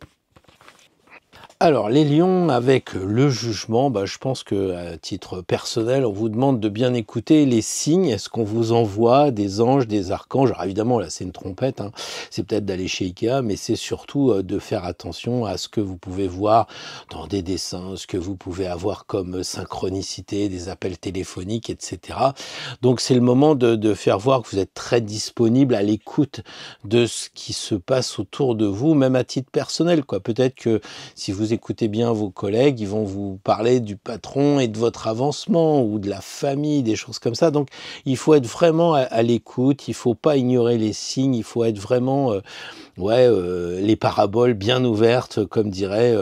Alors, les lions, avec le jugement, je pense qu'à titre personnel, on vous demande de bien écouter les signes. Est-ce qu'on vous envoie des anges, des archanges? Alors évidemment, là, c'est une trompette, hein. C'est peut-être d'aller chez Ikea, mais c'est surtout de faire attention à ce que vous pouvez voir dans des dessins, ce que vous pouvez avoir comme synchronicité, des appels téléphoniques, etc. Donc, c'est le moment de faire voir que vous êtes très disponible à l'écoute de ce qui se passe autour de vous, même à titre personnel, quoi. Peut-être que si vous écoutez bien vos collègues, ils vont vous parler du patron et de votre avancement ou de la famille, des choses comme ça. Donc, il faut être vraiment à l'écoute, il faut pas ignorer les signes, il faut être vraiment, les paraboles bien ouvertes, comme dirait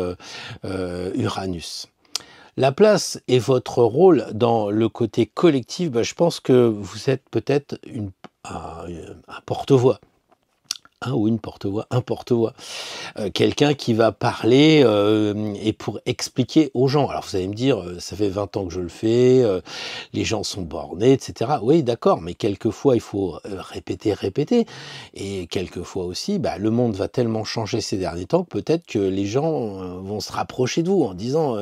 Uranus. La place et votre rôle dans le côté collectif, je pense que vous êtes peut-être un porte-voix. Ou une porte-voix, un porte-voix, quelqu'un qui va parler et pour expliquer aux gens. Alors vous allez me dire, ça fait 20 ans que je le fais, les gens sont bornés, etc. Oui, d'accord, mais quelquefois il faut répéter, et quelquefois aussi, le monde va tellement changer ces derniers temps que peut-être que les gens vont se rapprocher de vous en disant,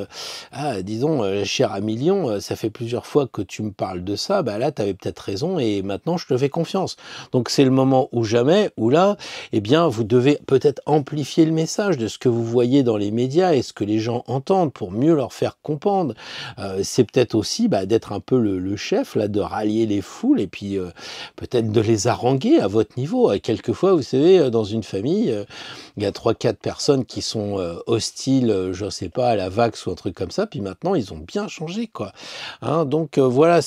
disons, cher ami Lion, ça fait plusieurs fois que tu me parles de ça, là tu avais peut-être raison et maintenant je te fais confiance. Donc c'est le moment ou jamais, où là, eh bien, vous devez peut-être amplifier le message de ce que vous voyez dans les médias et ce que les gens entendent pour mieux leur faire comprendre. C'est peut-être aussi d'être un peu le chef, là, de rallier les foules et puis peut-être de les haranguer à votre niveau. Quelquefois, vous savez, dans une famille, il y a 3-4 personnes qui sont hostiles, je sais pas, à la Vax ou un truc comme ça, puis maintenant, ils ont bien changé, quoi. Donc, voilà,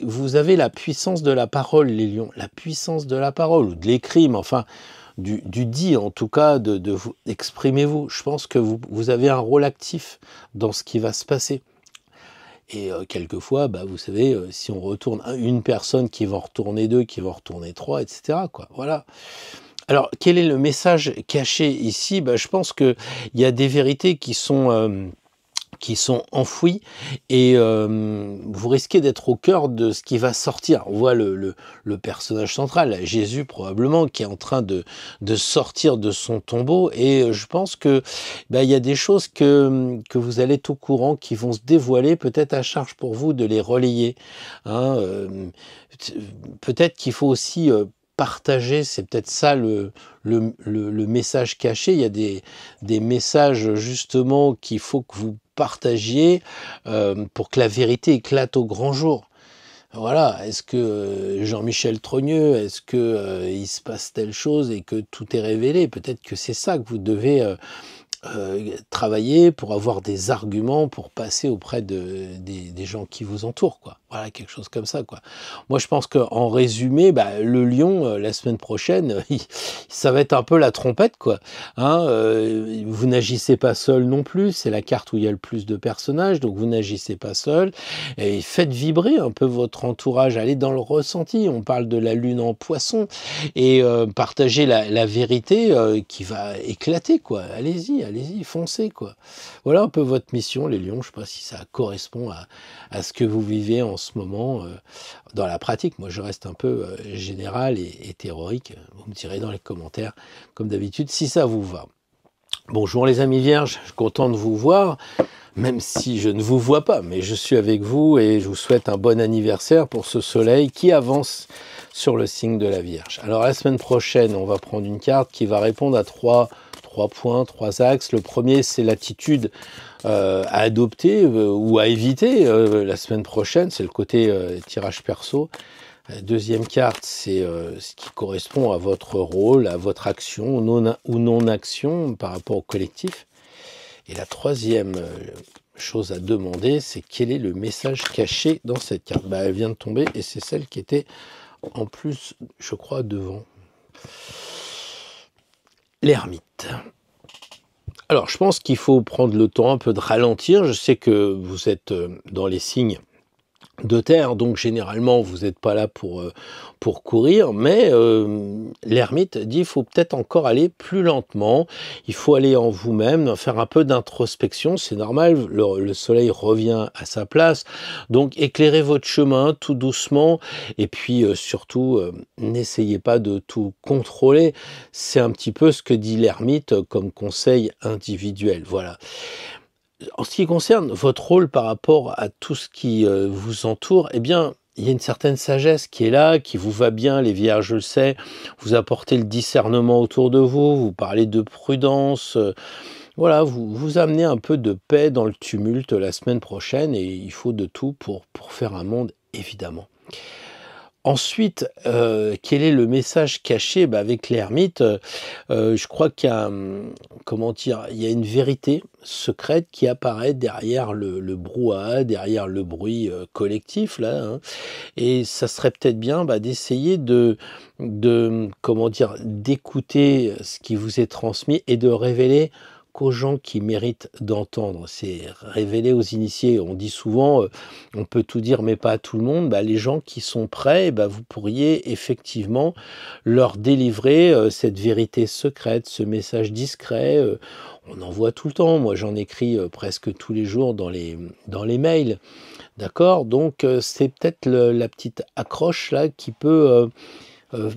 vous avez la puissance de la parole, les lions, la puissance de la parole, ou de l'écrit, mais enfin, du dit, en tout cas, de vous, exprimez-vous. Je pense que vous avez un rôle actif dans ce qui va se passer. Et quelquefois, vous savez, si on retourne une personne qui va en retourner 2, qui va en retourner 3, etc., quoi. Voilà. Alors, quel est le message caché ici? Je pense qu'il y a des vérités qui sont enfouis et vous risquez d'être au cœur de ce qui va sortir. On voit le personnage central, Jésus probablement, qui est en train de sortir de son tombeau et je pense que il y a des choses que vous allez être au courant, qui vont se dévoiler, peut-être à charge pour vous de les relayer. Peut-être qu'il faut aussi partager, c'est peut-être ça le message caché. Il y a des messages justement qu'il faut que vous partagiez pour que la vérité éclate au grand jour. Voilà, est-ce que Jean-Michel Trogneux, est-ce que il se passe telle chose et que tout est révélé? Peut-être que c'est ça que vous devez travailler pour avoir des arguments pour passer auprès des gens qui vous entourent, quoi. Voilà, quelque chose comme ça, quoi. Moi, je pense qu'en résumé, le lion, la semaine prochaine, ça va être un peu la trompette, quoi. Vous n'agissez pas seul non plus, c'est la carte où il y a le plus de personnages, donc vous n'agissez pas seul, et faites vibrer un peu votre entourage, allez dans le ressenti. On parle de la lune en poisson, et partagez la vérité qui va éclater, quoi. Allez-y, foncez, quoi. Voilà un peu votre mission, les lions. Je sais pas si ça correspond à ce que vous vivez en ce moment dans la pratique. Moi, je reste un peu général et théorique. Vous me direz dans les commentaires, comme d'habitude, si ça vous va. Bonjour les amis vierges, je suis content de vous voir, même si je ne vous vois pas, mais je suis avec vous et je vous souhaite un bon anniversaire pour ce soleil qui avance sur le signe de la Vierge. Alors la semaine prochaine, on va prendre une carte qui va répondre à trois 3 points, 3 axes. Le premier, c'est l'attitude à adopter ou à éviter la semaine prochaine. C'est le côté tirage perso. La deuxième carte, c'est ce qui correspond à votre rôle, à votre action ou non-action par rapport au collectif. Et la troisième chose à demander, c'est quel est le message caché dans cette carte. Elle vient de tomber et c'est celle qui était en plus, je crois, devant. L'ermite. Alors, je pense qu'il faut prendre le temps un peu de ralentir. Je sais que vous êtes dans les signes de terre, donc généralement vous n'êtes pas là pour courir, mais l'ermite dit il faut peut-être encore aller plus lentement, il faut aller en vous-même, faire un peu d'introspection, c'est normal, le soleil revient à sa place, donc éclairez votre chemin tout doucement, et puis surtout n'essayez pas de tout contrôler, c'est un petit peu ce que dit l'ermite comme conseil individuel, voilà. En ce qui concerne votre rôle par rapport à tout ce qui vous entoure, eh bien, il y a une certaine sagesse qui est là, qui vous va bien, les vierges, je le sais, vous apportez le discernement autour de vous, vous parlez de prudence, voilà, vous amenez un peu de paix dans le tumulte la semaine prochaine, et il faut de tout pour faire un monde, évidemment. Ensuite, quel est le message caché avec l'ermite? Je crois qu'il y a, comment dire, il y a une vérité secrète qui apparaît derrière le brouhaha, derrière le bruit collectif, là, hein. Et ça serait peut-être bien d'essayer de comment dire, d'écouter ce qui vous est transmis et de révéler qu'aux gens qui méritent d'entendre. C'est révéler aux initiés. On dit souvent, on peut tout dire, mais pas à tout le monde. Les gens qui sont prêts, vous pourriez effectivement leur délivrer cette vérité secrète, ce message discret. On en voit tout le temps. Moi, j'en écris presque tous les jours dans les mails. D'accord? Donc, c'est peut-être la petite accroche là qui peut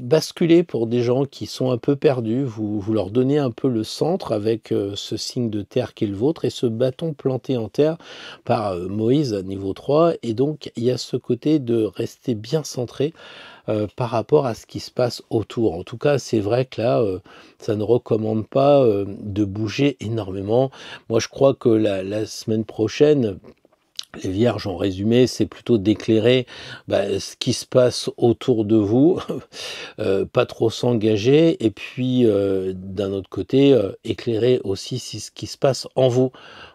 basculer pour des gens qui sont un peu perdus, vous leur donnez un peu le centre avec ce signe de terre qui est le vôtre et ce bâton planté en terre par Moïse à niveau 3, et donc il y a ce côté de rester bien centré par rapport à ce qui se passe autour. En tout cas, c'est vrai que là, ça ne recommande pas de bouger énormément. Moi, je crois que la semaine prochaine, les vierges, en résumé, c'est plutôt d'éclairer ce qui se passe autour de vous, pas trop s'engager, et puis d'un autre côté, éclairer aussi ce qui se passe en vous.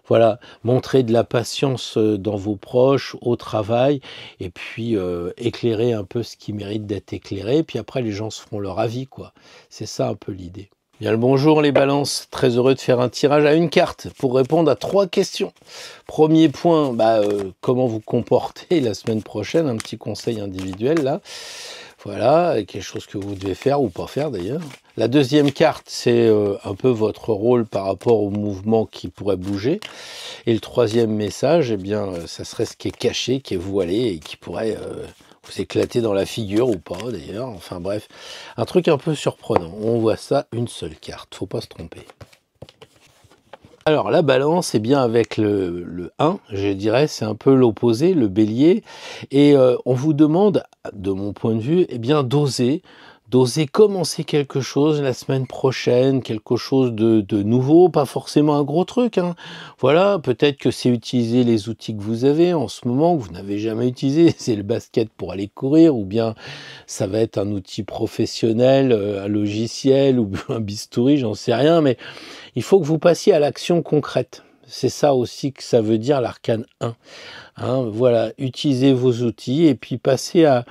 Voilà, montrer de la patience dans vos proches, au travail, et puis éclairer un peu ce qui mérite d'être éclairé, puis après les gens se feront leur avis, quoi. C'est ça un peu l'idée. Bien le bonjour les balances, très heureux de faire un tirage à une carte pour répondre à 3 questions. Premier point, comment vous comporter la semaine prochaine, un petit conseil individuel là. Voilà, quelque chose que vous devez faire ou pas faire d'ailleurs. La deuxième carte, c'est un peu votre rôle par rapport au mouvement qui pourrait bouger. Et le troisième message, eh bien, ça serait ce qui est caché, qui est voilé et qui pourrait vous éclater dans la figure ou pas d'ailleurs, enfin bref, un truc un peu surprenant. On voit ça, une seule carte, faut pas se tromper. Alors la balance, eh bien avec le 1, je dirais, c'est un peu l'opposé, le bélier, et on vous demande, de mon point de vue, eh bien d'oser commencer quelque chose la semaine prochaine, quelque chose de nouveau, pas forcément un gros truc, hein. Voilà, peut-être que c'est utiliser les outils que vous avez en ce moment, que vous n'avez jamais utilisé, c'est le basket pour aller courir, ou bien ça va être un outil professionnel, un logiciel, ou un bistouri, j'en sais rien, mais il faut que vous passiez à l'action concrète. C'est ça aussi que ça veut dire l'arcane 1. Hein, voilà, utilisez vos outils et puis passez à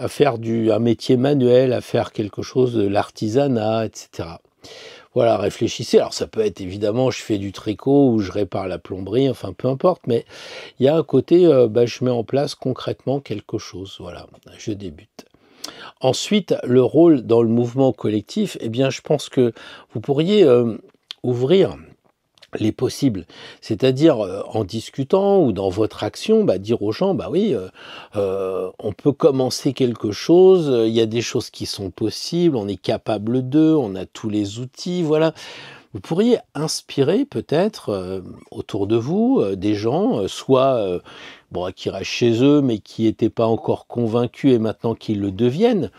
faire un métier manuel, à faire quelque chose de l'artisanat, etc. Voilà, réfléchissez. Alors ça peut être évidemment, je fais du tricot ou je répare la plomberie, enfin peu importe, mais il y a un côté, je mets en place concrètement quelque chose. Voilà, je débute. Ensuite, le rôle dans le mouvement collectif, eh bien je pense que vous pourriez ouvrir les possibles, c'est-à-dire en discutant ou dans votre action, dire aux gens, oui, on peut commencer quelque chose, il y a des choses qui sont possibles, on est capable d'eux, on a tous les outils, voilà. Vous pourriez inspirer peut-être autour de vous des gens, soit qui restent chez eux mais qui n'étaient pas encore convaincus et maintenant qu'ils le deviennent,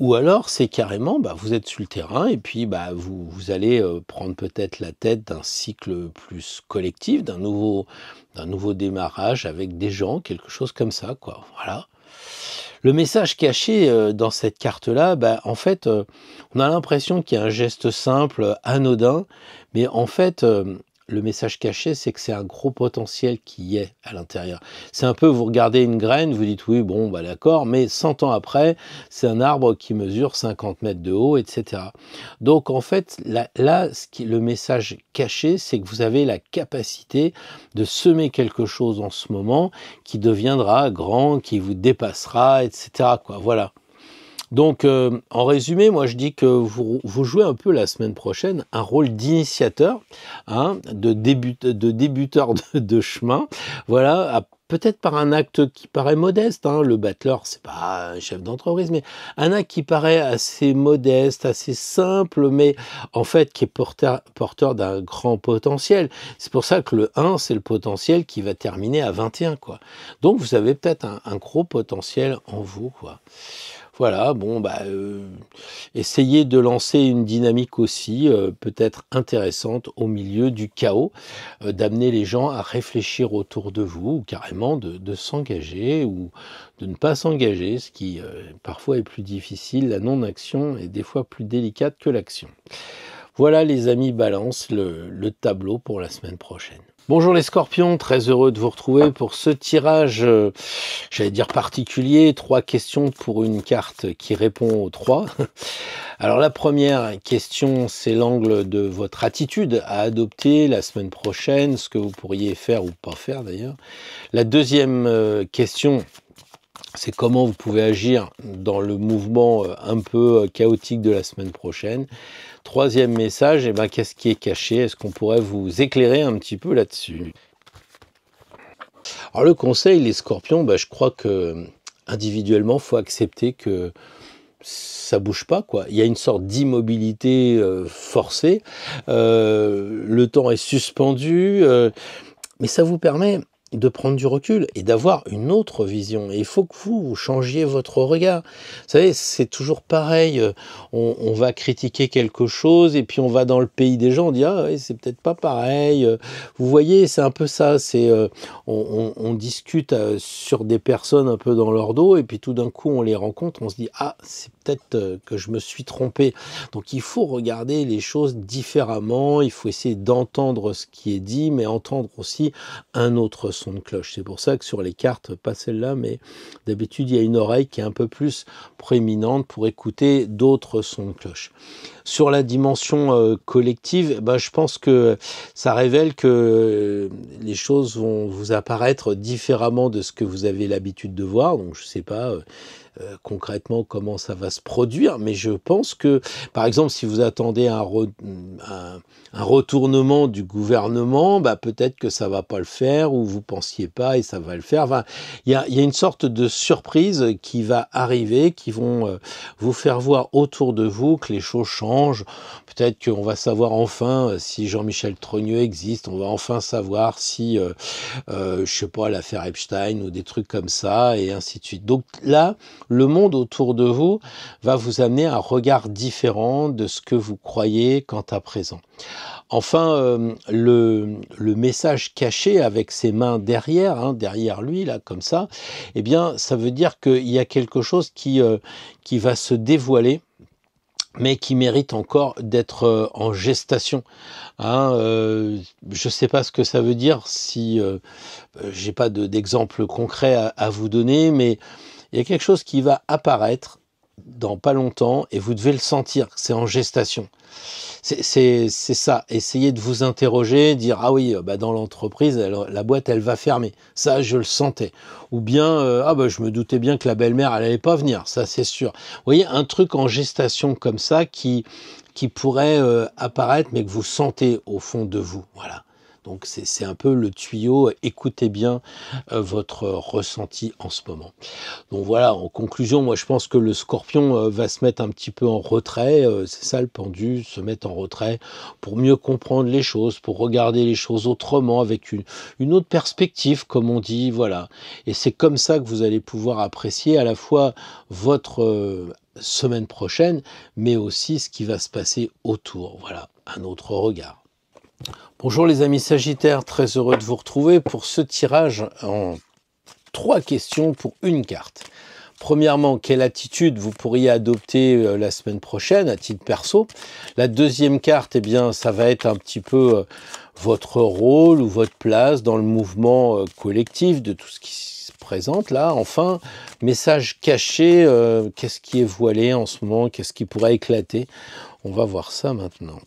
Ou alors, c'est carrément, vous êtes sur le terrain et puis vous allez prendre peut-être la tête d'un cycle plus collectif, d'un nouveau démarrage avec des gens, quelque chose comme ça, quoi. Voilà. Le message caché dans cette carte-là, en fait, on a l'impression qu'il y a un geste simple, anodin, mais en fait, le message caché, c'est que c'est un gros potentiel qui y est à l'intérieur. C'est un peu, vous regardez une graine, vous dites oui, bon, d'accord, mais 100 ans après, c'est un arbre qui mesure 50 mètres de haut, etc. Donc, en fait, le message caché, c'est que vous avez la capacité de semer quelque chose en ce moment qui deviendra grand, qui vous dépassera, etc., quoi. Voilà. Donc, en résumé, moi je dis que vous jouez un peu la semaine prochaine un rôle d'initiateur, de débuteur de chemin, voilà, peut-être par un acte qui paraît modeste, le battleur, c'est pas un chef d'entreprise, mais un acte qui paraît assez modeste, assez simple, mais en fait qui est porteur d'un grand potentiel. C'est pour ça que le 1, c'est le potentiel qui va terminer à 21, quoi. Donc vous avez peut-être un gros potentiel en vous, quoi. Voilà, bon, essayez de lancer une dynamique aussi, peut-être intéressante au milieu du chaos, d'amener les gens à réfléchir autour de vous, ou carrément de s'engager ou de ne pas s'engager, ce qui parfois est plus difficile. La non-action est des fois plus délicate que l'action. Voilà les amis Balance, le tableau pour la semaine prochaine. Bonjour les scorpions, très heureux de vous retrouver pour ce tirage, j'allais dire particulier, 3 questions pour une carte qui répond aux 3. Alors la première question, c'est l'angle de votre attitude à adopter la semaine prochaine, ce que vous pourriez faire ou pas faire d'ailleurs. La deuxième question, c'est comment vous pouvez agir dans le mouvement un peu chaotique de la semaine prochaine. Troisième message, qu'est-ce qui est caché? Est-ce qu'on pourrait vous éclairer un petit peu là-dessus? Alors le conseil, les scorpions, je crois que individuellement, il faut accepter que ça bouge pas, quoi. Il y a une sorte d'immobilité forcée. Le temps est suspendu, mais ça vous permet de prendre du recul et d'avoir une autre vision. Et il faut que vous changiez votre regard. Vous savez, c'est toujours pareil. On va critiquer quelque chose et puis on va dans le pays des gens, on dit « Ah, ouais, c'est peut-être pas pareil. » Vous voyez, c'est un peu ça. On discute sur des personnes un peu dans leur dos et puis tout d'un coup, on les rencontre, on se dit « Ah, c'est peut-être que je me suis trompé. » Donc, il faut regarder les choses différemment. Il faut essayer d'entendre ce qui est dit, mais entendre aussi un autre son de cloche. C'est pour ça que sur les cartes, pas celle-là, mais d'habitude, il y a une oreille qui est un peu plus prééminente pour écouter d'autres sons de cloche. Sur la dimension collective, je pense que ça révèle que les choses vont vous apparaître différemment de ce que vous avez l'habitude de voir. Donc, je ne sais pas concrètement comment ça va se produire, mais je pense que, par exemple, si vous attendez un retournement du gouvernement, peut-être que ça va pas le faire, ou vous pensiez pas et ça va le faire. Enfin, il y a une sorte de surprise qui va arriver, qui vont vous faire voir autour de vous que les choses changent. Peut-être qu'on va savoir enfin si Jean-Michel Trogneux existe, on va enfin savoir si, je sais pas, l'affaire Epstein ou des trucs comme ça, et ainsi de suite. Donc là, le monde autour de vous va vous amener un regard différent de ce que vous croyez quant à présent. Enfin, le message caché avec ses mains derrière lui, là, comme ça, ça veut dire qu'il y a quelque chose qui va se dévoiler, mais qui mérite encore d'être en gestation. Je ne sais pas ce que ça veut dire si j'ai pas d'exemple concret à vous donner, mais il y a quelque chose qui va apparaître dans pas longtemps et vous devez le sentir, c'est en gestation. C'est ça, essayez de vous interroger, dire « Ah oui, dans l'entreprise, la boîte, elle va fermer. Ça, je le sentais. » Ou bien « je me doutais bien que la belle-mère, elle allait pas venir. Ça, c'est sûr. » Vous voyez, un truc en gestation comme ça qui pourrait apparaître, mais que vous sentez au fond de vous. Voilà. Donc c'est un peu le tuyau, écoutez bien votre ressenti en ce moment. Donc voilà, en conclusion, moi je pense que le Scorpion va se mettre un petit peu en retrait, c'est ça le pendu, se mettre en retrait pour mieux comprendre les choses, pour regarder les choses autrement, avec une autre perspective, comme on dit, voilà. Et c'est comme ça que vous allez pouvoir apprécier à la fois votre semaine prochaine, mais aussi ce qui va se passer autour, voilà, un autre regard. Bonjour les amis Sagittaires, très heureux de vous retrouver pour ce tirage en 3 questions pour une carte. Premièrement, quelle attitude vous pourriez adopter la semaine prochaine à titre perso? La deuxième carte, eh bien, ça va être un petit peu votre rôle ou votre place dans le mouvement collectif de tout ce qui se présente là. Enfin, message caché, qu'est-ce qui est voilé en ce moment? Qu'est-ce qui pourrait éclater? On va voir ça maintenant.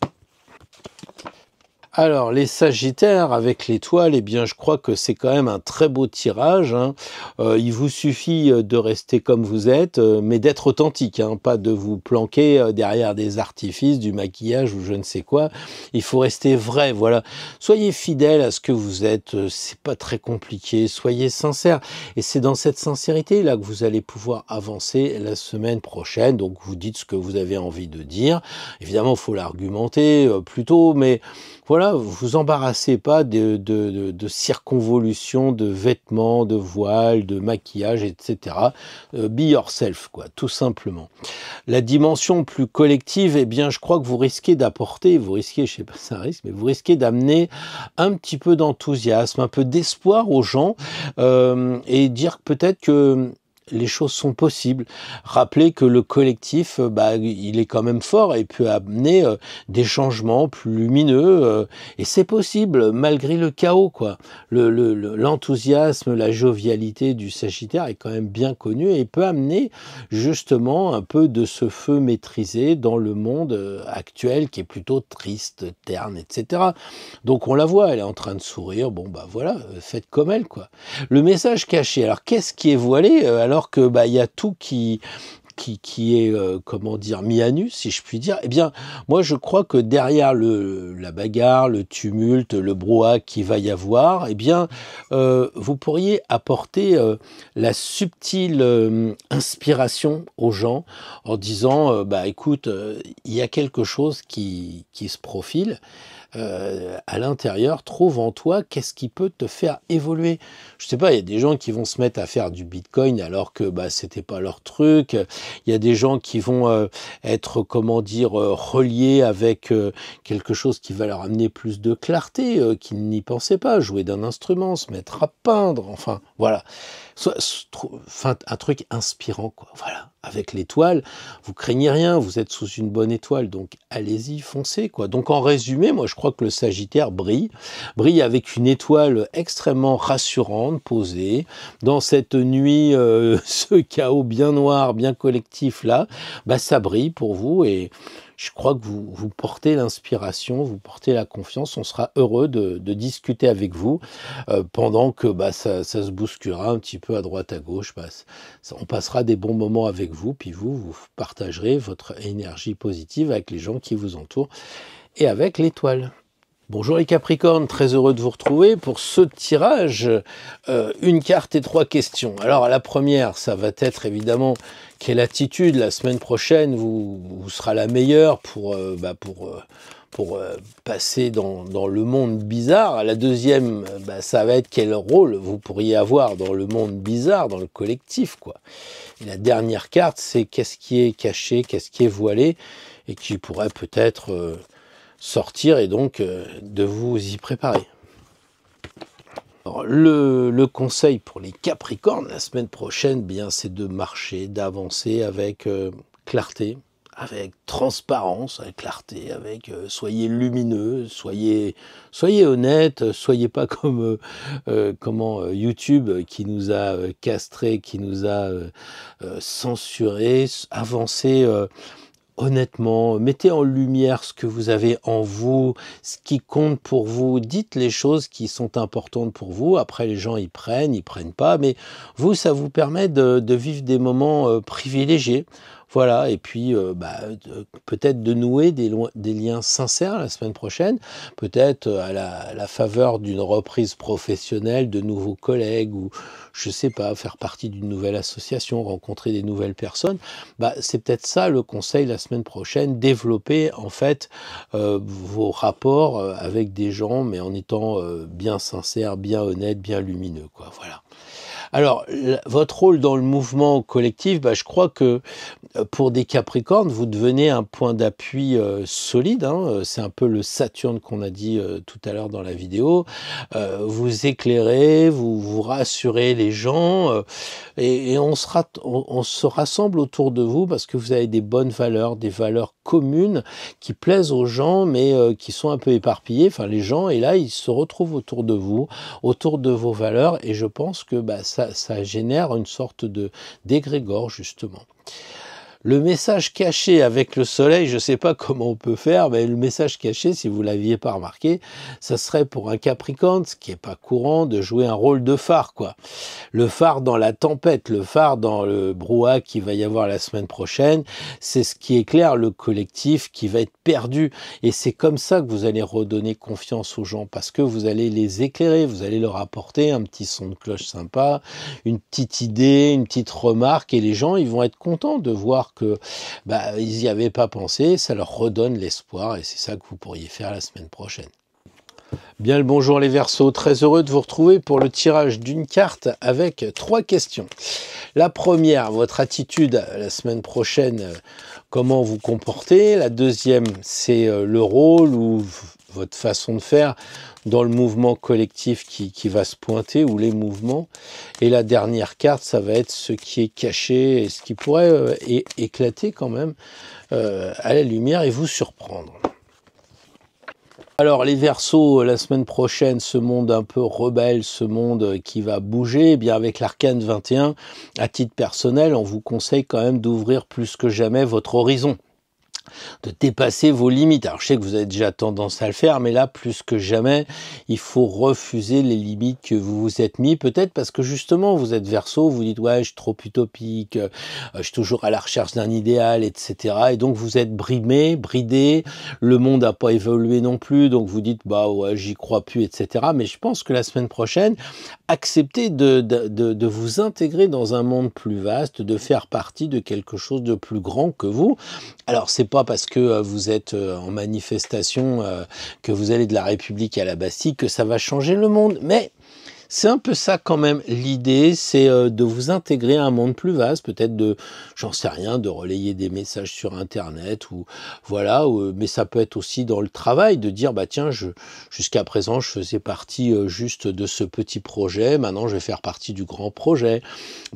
Alors, les Sagittaires, avec l'étoile, eh bien, je crois que c'est quand même un très beau tirage. Hein. Il vous suffit de rester comme vous êtes, mais d'être authentique, hein, pas de vous planquer derrière des artifices, du maquillage ou je ne sais quoi. Il faut rester vrai, voilà. Soyez fidèle à ce que vous êtes, c'est pas très compliqué, soyez sincère. Et c'est dans cette sincérité-là que vous allez pouvoir avancer la semaine prochaine. Donc, vous dites ce que vous avez envie de dire. Évidemment, il faut l'argumenter plutôt, mais voilà, vous embarrassez pas de circonvolutions, de vêtements, de voiles, de maquillage, etc. Be yourself, quoi, tout simplement. La dimension plus collective, eh bien, je crois que vous risquez d'apporter, je sais pas si c'est un risque, mais vous risquez d'amener un petit peu d'enthousiasme, un peu d'espoir aux gens, et dire peut-être que les choses sont possibles. Rappelez que le collectif, il est quand même fort et peut amener des changements plus lumineux. Et c'est possible, malgré le chaos, quoi. L'enthousiasme, la jovialité du Sagittaire est quand même bien connu et peut amener justement un peu de ce feu maîtrisé dans le monde actuel qui est plutôt triste, terne, etc. Donc on la voit, elle est en train de sourire. Bon, voilà, faites comme elle, quoi. Le message caché. Alors, qu'est-ce qui est voilé alors que il y a tout qui est, comment dire, mis à nu, si je puis dire, eh bien, moi, je crois que derrière la bagarre, le tumulte, le brouhaha qu'il va y avoir, eh bien, vous pourriez apporter la subtile inspiration aux gens en disant, écoute, il y a quelque chose qui se profile. À l'intérieur, trouve en toi qu'est-ce qui peut te faire évoluer. Je sais pas, il y a des gens qui vont se mettre à faire du Bitcoin alors que c'était pas leur truc. Il y a des gens qui vont être, comment dire, reliés avec quelque chose qui va leur amener plus de clarté, qu'ils n'y pensaient pas, jouer d'un instrument, se mettre à peindre, enfin, voilà. Un truc inspirant, quoi. Voilà. Avec l'étoile, vous craignez rien, vous êtes sous une bonne étoile, donc allez-y, foncez, quoi. Donc en résumé, moi je crois que le Sagittaire brille avec une étoile extrêmement rassurante, posée, dans cette nuit, ce chaos bien noir, bien collectif là, ça brille pour vous et je crois que vous portez l'inspiration, vous portez la confiance. On sera heureux de discuter avec vous pendant que ça se bousculera un petit peu à droite, à gauche. On passera des bons moments avec vous, puis vous partagerez votre énergie positive avec les gens qui vous entourent et avec l'étoile. Bonjour les Capricornes, très heureux de vous retrouver pour ce tirage, une carte et 3 questions. Alors la première, ça va être évidemment quelle attitude la semaine prochaine vous sera la meilleure pour passer dans le monde bizarre. La deuxième, ça va être quel rôle vous pourriez avoir dans le monde bizarre, dans le collectif, quoi. Et la dernière carte, c'est qu'est-ce qui est caché, qu'est-ce qui est voilé et qui pourrait peut-être sortir et donc de vous y préparer. Alors, le conseil pour les Capricornes la semaine prochaine, bien, c'est de marcher, d'avancer avec clarté, avec transparence, avec clarté, avec soyez lumineux, soyez honnête, soyez pas comme YouTube qui nous a castrés, qui nous a censurés, avancez honnêtement, mettez en lumière ce que vous avez en vous, ce qui compte pour vous, dites les choses qui sont importantes pour vous, après les gens ils prennent pas, mais vous, ça vous permet de vivre des moments privilégiés. Voilà, et puis peut-être de nouer des liens sincères la semaine prochaine, peut-être à la faveur d'une reprise professionnelle, de nouveaux collègues, ou je sais pas, faire partie d'une nouvelle association, rencontrer des nouvelles personnes. C'est peut-être ça le conseil la semaine prochaine, développer en fait vos rapports avec des gens, mais en étant bien sincère, bien honnête, bien lumineux, quoi. Voilà. Alors, votre rôle dans le mouvement collectif, je crois que pour des Capricornes, vous devenez un point d'appui solide, hein. C'est un peu le Saturne qu'on a dit tout à l'heure dans la vidéo. Vous éclairez, vous rassurez les gens, et on se rassemble autour de vous parce que vous avez des bonnes valeurs, des valeurs communes qui plaisent aux gens, mais qui sont un peu éparpillées. Enfin, les gens, et là, ils se retrouvent autour de vous, autour de vos valeurs, et je pense que ça génère une sorte d'égrégore, justement. Le message caché avec le soleil, je ne sais pas comment on peut faire, mais le message caché, si vous ne l'aviez pas remarqué, ça serait pour un Capricorne, ce qui n'est pas courant, de jouer un rôle de phare, quoi. Le phare dans la tempête, le phare dans le brouhaha qu'il va y avoir la semaine prochaine, c'est ce qui éclaire le collectif qui va être perdu. Et c'est comme ça que vous allez redonner confiance aux gens, parce que vous allez les éclairer, vous allez leur apporter un petit son de cloche sympa, une petite idée, une petite remarque, et les gens, ils vont être contents de voir que ils n'y avaient pas pensé, ça leur redonne l'espoir, et c'est ça que vous pourriez faire la semaine prochaine. Bien le bonjour les Verseaux, très heureux de vous retrouver pour le tirage d'une carte avec 3 questions. La première, votre attitude la semaine prochaine, comment vous comportez. La deuxième, c'est le rôle ou votre façon de faire dans le mouvement collectif qui va se pointer, ou les mouvements. Et la dernière carte, ça va être ce qui est caché et ce qui pourrait éclater quand même à la lumière et vous surprendre. Alors les Verseaux, la semaine prochaine, ce monde un peu rebelle, ce monde qui va bouger, eh bien avec l'arcane 21, à titre personnel, on vous conseille quand même d'ouvrir plus que jamais votre horizon, de dépasser vos limites. Alors je sais que vous avez déjà tendance à le faire, mais là plus que jamais, il faut refuser les limites que vous vous êtes mis, peut-être parce que justement vous êtes Verseau, vous dites ouais je suis trop utopique, je suis toujours à la recherche d'un idéal, etc. Et donc vous êtes bridé, le monde n'a pas évolué non plus, donc vous dites ouais j'y crois plus, etc. Mais je pense que la semaine prochaine, acceptez de vous intégrer dans un monde plus vaste, de faire partie de quelque chose de plus grand que vous. Alors c'est pas parce que vous êtes en manifestation, que vous allez de la République à la Bastille, que ça va changer le monde, mais c'est un peu ça quand même. L'idée, c'est de vous intégrer à un monde plus vaste, peut-être j'en sais rien, de relayer des messages sur Internet, ou voilà, mais ça peut être aussi dans le travail, de dire tiens, jusqu'à présent je faisais partie juste de ce petit projet, maintenant je vais faire partie du grand projet.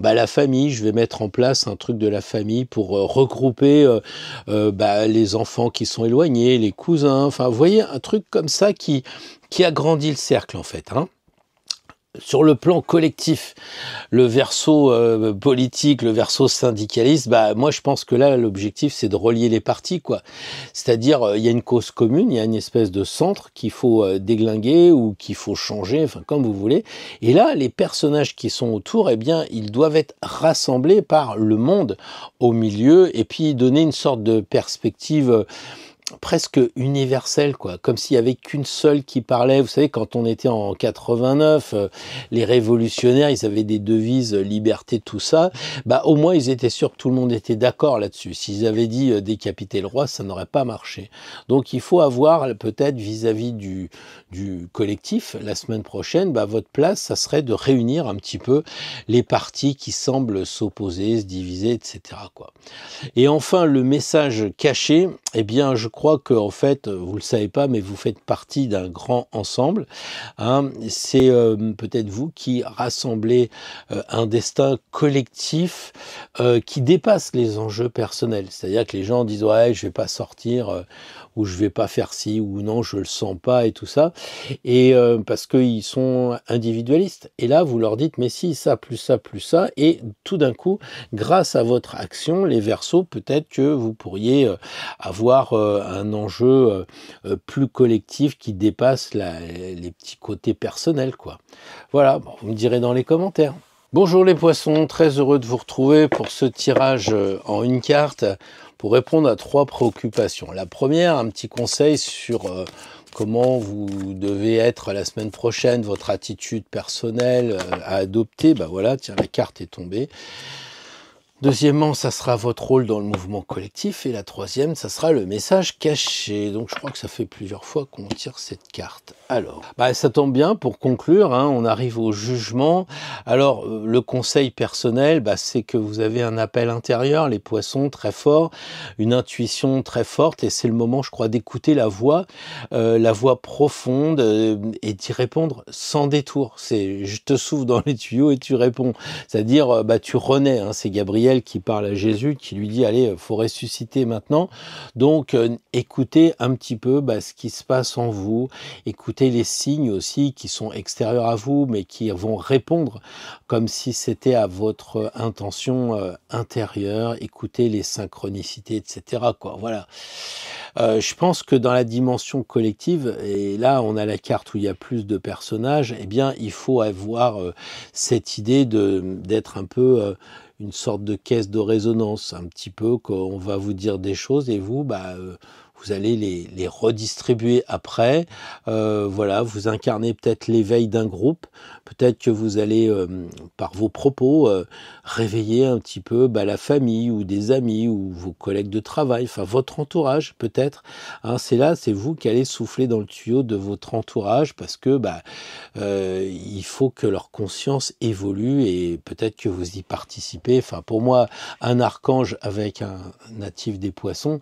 La famille, je vais mettre en place un truc de la famille pour regrouper les enfants qui sont éloignés, les cousins, enfin vous voyez, un truc comme ça qui agrandit le cercle en fait, hein. Sur le plan collectif, le Verseau politique, le Verseau syndicaliste, moi je pense que là l'objectif c'est de relier les partis, quoi. C'est-à-dire il y a une cause commune, il y a une espèce de centre qu'il faut déglinguer ou qu'il faut changer, enfin comme vous voulez. Et là les personnages qui sont autour, eh bien ils doivent être rassemblés par le monde au milieu, et puis donner une sorte de perspective presque universel, quoi, comme s'il y avait qu'une seule qui parlait. Vous savez, quand on était en 89, les révolutionnaires, ils avaient des devises liberté, tout ça. Au moins ils étaient sûrs que tout le monde était d'accord là-dessus. S'ils avaient dit décapiter le roi, ça n'aurait pas marché. Donc il faut avoir peut-être vis-à-vis du collectif la semaine prochaine, votre place, ça serait de réunir un petit peu les partis qui semblent s'opposer, se diviser, etc., quoi. Et enfin le message caché, eh bien je crois que en fait, vous le savez pas, mais vous faites partie d'un grand ensemble, hein. C'est peut-être vous qui rassemblez un destin collectif qui dépasse les enjeux personnels. C'est-à-dire que les gens disent ouais, je vais pas sortir ou je vais pas faire ci, ou non, je le sens pas, et tout ça, et parce qu'ils sont individualistes. Et là, vous leur dites mais si, ça, plus ça, plus ça, et tout d'un coup, grâce à votre action, les Verseaux, peut-être que vous pourriez avoir un enjeu plus collectif qui dépasse les petits côtés personnels, quoi. Voilà, vous me direz dans les commentaires. Bonjour les poissons, très heureux de vous retrouver pour ce tirage en une carte pour répondre à 3 préoccupations. La première, un petit conseil sur comment vous devez être la semaine prochaine, votre attitude personnelle à adopter. Ben voilà, tiens, la carte est tombée. Deuxièmement, ça sera votre rôle dans le mouvement collectif. Et la troisième, ça sera le message caché. Donc je crois que ça fait plusieurs fois qu'on tire cette carte. Alors, ça tombe bien pour conclure, hein, on arrive au jugement. Alors, le conseil personnel, c'est que vous avez un appel intérieur, les poissons, très fort, une intuition très forte, et c'est le moment, je crois, d'écouter la voix profonde, et d'y répondre sans détour. C'est je te souffle dans les tuyaux et tu réponds. C'est-à-dire, tu renais, hein, c'est Gabriel qui parle à Jésus, qui lui dit, allez, faut ressusciter maintenant. Donc, écoutez un petit peu ce qui se passe en vous, écoutez les signes aussi qui sont extérieurs à vous, mais qui vont répondre comme si c'était à votre intention intérieure. Écoutez les synchronicités, etc. quoi. Voilà. Je pense que dans la dimension collective, et là on a la carte où il y a plus de personnages, eh bien il faut avoir cette idée d'être un peu une sorte de caisse de résonance, un petit peu qu'on va vous dire des choses et vous, vous allez les redistribuer après. Voilà, vous incarnez peut-être l'éveil d'un groupe, peut-être que vous allez, par vos propos, réveiller un petit peu la famille ou des amis ou vos collègues de travail, enfin votre entourage peut-être. Hein, c'est vous qui allez souffler dans le tuyau de votre entourage parce que il faut que leur conscience évolue et peut-être que vous y participez. Enfin, pour moi, un archange avec un natif des poissons,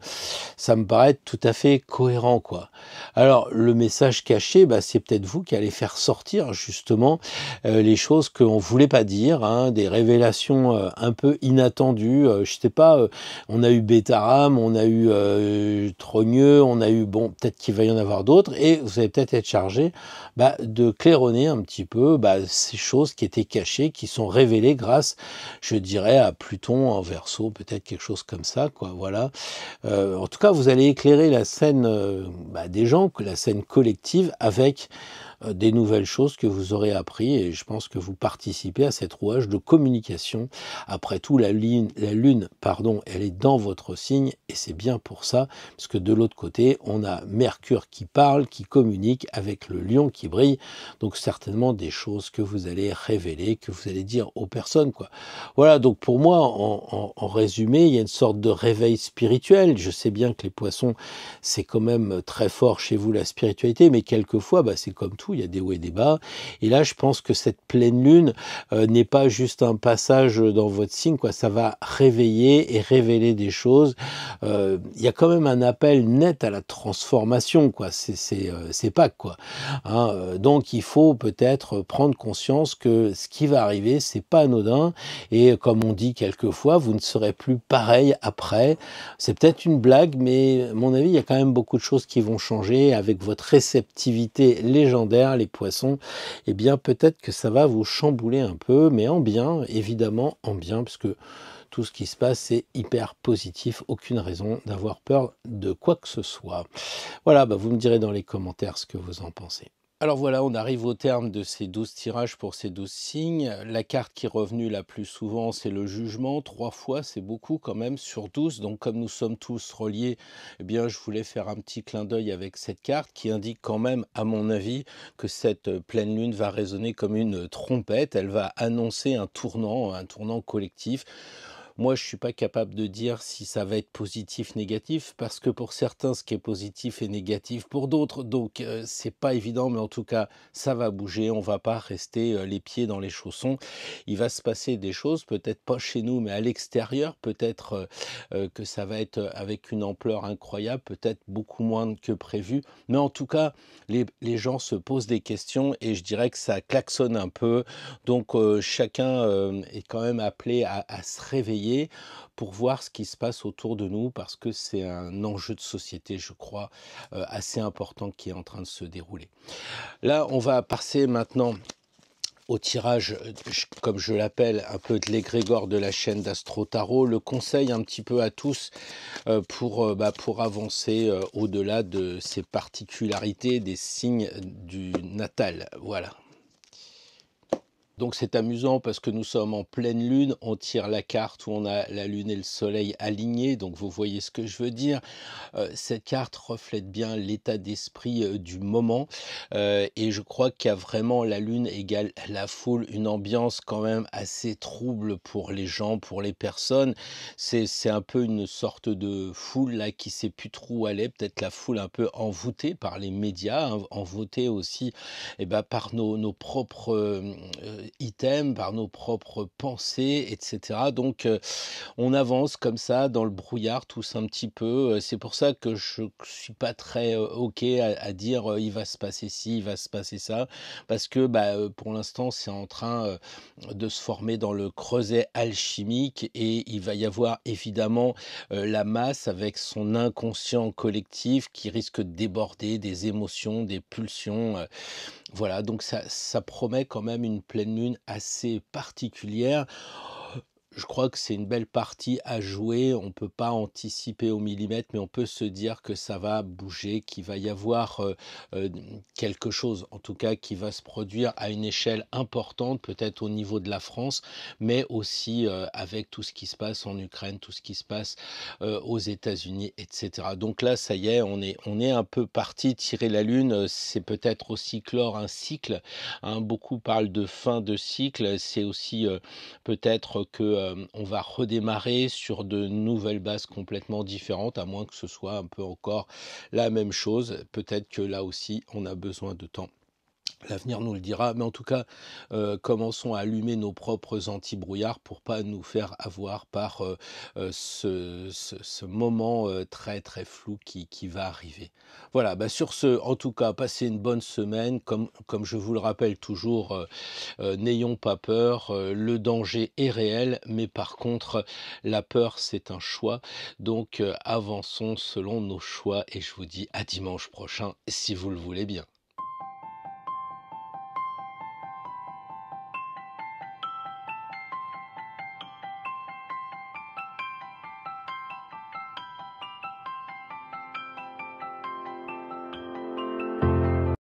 ça me paraît tout à fait cohérent, quoi. Alors, le message caché, c'est peut-être vous qui allez faire sortir justement les choses qu'on ne voulait pas dire, hein, des révélations un peu inattendues. Je sais pas, on a eu Bétaram, on a eu Trogneux, on a eu, bon, peut-être qu'il va y en avoir d'autres, et vous allez peut-être être chargé de claironner un petit peu ces choses qui étaient cachées, qui sont révélées grâce, je dirais, à Pluton en Verseau, peut-être quelque chose comme ça, quoi. Voilà. En tout cas, vous allez éclairer la scène des gens, la scène collective, avec des nouvelles choses que vous aurez appris, et je pense que vous participez à cette rouage de communication. Après tout, la lune, elle est dans votre signe, et c'est bien pour ça, parce que de l'autre côté, on a Mercure qui parle, qui communique avec le lion qui brille, donc certainement des choses que vous allez révéler, que vous allez dire aux personnes, quoi. Voilà, donc pour moi, en résumé, il y a une sorte de réveil spirituel. Je sais bien que les poissons, c'est quand même très fort chez vous, la spiritualité, mais quelquefois, c'est comme tout, il y a des hauts et des bas. Et là, je pense que cette pleine lune n'est pas juste un passage dans votre signe, quoi. Ça va réveiller et révéler des choses. Il y a quand même un appel net à la transformation, quoi. C'est Pâques, quoi. Hein, donc, il faut peut-être prendre conscience que ce qui va arriver, c'est pas anodin. Et comme on dit quelquefois, vous ne serez plus pareil après. C'est peut-être une blague, mais à mon avis, il y a quand même beaucoup de choses qui vont changer avec votre réceptivité légendaire, les poissons. Eh bien, peut-être que ça va vous chambouler un peu, mais en bien, évidemment, en bien, parce que tout ce qui se passe, c'est hyper positif. Aucune raison d'avoir peur de quoi que ce soit. Voilà, vous me direz dans les commentaires ce que vous en pensez. Alors voilà, on arrive au terme de ces 12 tirages pour ces 12 signes. La carte qui est revenue la plus souvent, c'est le jugement. 3 fois, c'est beaucoup quand même sur 12. Donc comme nous sommes tous reliés, eh bien, je voulais faire un petit clin d'œil avec cette carte qui indique quand même, à mon avis, que cette pleine lune va résonner comme une trompette. Elle va annoncer un tournant collectif. Moi, je suis pas capable de dire si ça va être positif, négatif, parce que pour certains, ce qui est positif est négatif pour d'autres. Donc, c'est pas évident, mais en tout cas, ça va bouger. On va pas rester les pieds dans les chaussons. Il va se passer des choses, peut-être pas chez nous, mais à l'extérieur. Peut-être que ça va être avec une ampleur incroyable, peut-être beaucoup moins que prévu. Mais en tout cas, les gens se posent des questions et je dirais que ça klaxonne un peu. Donc, chacun est quand même appelé à se réveiller pour voir ce qui se passe autour de nous, parce que c'est un enjeu de société, je crois, assez important qui est en train de se dérouler. Là, on va passer maintenant au tirage, comme je l'appelle, un peu de l'égrégore de la chaîne d'Astro Tarot, le conseil un petit peu à tous pour avancer au-delà de ces particularités des signes du natal. Voilà. Donc c'est amusant parce que nous sommes en pleine lune, on tire la carte où on a la lune et le soleil alignés, donc vous voyez ce que je veux dire. Cette carte reflète bien l'état d'esprit, du moment, et je crois qu'il y a vraiment la lune égale la foule, une ambiance quand même assez trouble pour les gens, pour les personnes. C'est un peu une sorte de foule là qui sait plus trop où aller, peut-être la foule un peu envoûtée par les médias, envoûtée aussi, par nos propres, items, par nos propres pensées et cetera. Donc on avance comme ça dans le brouillard tous un petit peu, c'est pour ça que je suis pas très, OK à dire, «Il va se passer ci, il va se passer ça», parce que, pour l'instant, c'est en train, de se former dans le creuset alchimique et il va y avoir évidemment, la masse avec son inconscient collectif qui risque de déborder des émotions, des pulsions, voilà, donc ça promet quand même une pleine lune assez particulière. Je crois que c'est une belle partie à jouer. On peut pas anticiper au millimètre, mais on peut se dire que ça va bouger, qu'il va y avoir, heu, quelque chose, en tout cas, qui va se produire à une échelle importante, peut-être au niveau de la France, mais aussi, avec tout ce qui se passe en Ukraine, tout ce qui se passe, aux États-Unis et cetera. Donc là, ça y est, on est un peu parti tirer la lune, c'est peut-être aussi clore un cycle, hein. Beaucoup parlent de fin de cycle, c'est aussi, peut-être que, on va redémarrer sur de nouvelles bases complètement différentes, à moins que ce soit un peu encore la même chose. Peut-être que là aussi, on a besoin de temps. L'avenir nous le dira, mais en tout cas, commençons à allumer nos propres anti-brouillards pour pas nous faire avoir par, ce moment, très, très flou qui va arriver. Voilà, sur ce, en tout cas, passez une bonne semaine. Comme je vous le rappelle toujours, n'ayons pas peur, le danger est réel, mais par contre, la peur, c'est un choix. Donc, avançons selon nos choix et je vous dis à dimanche prochain, si vous le voulez bien.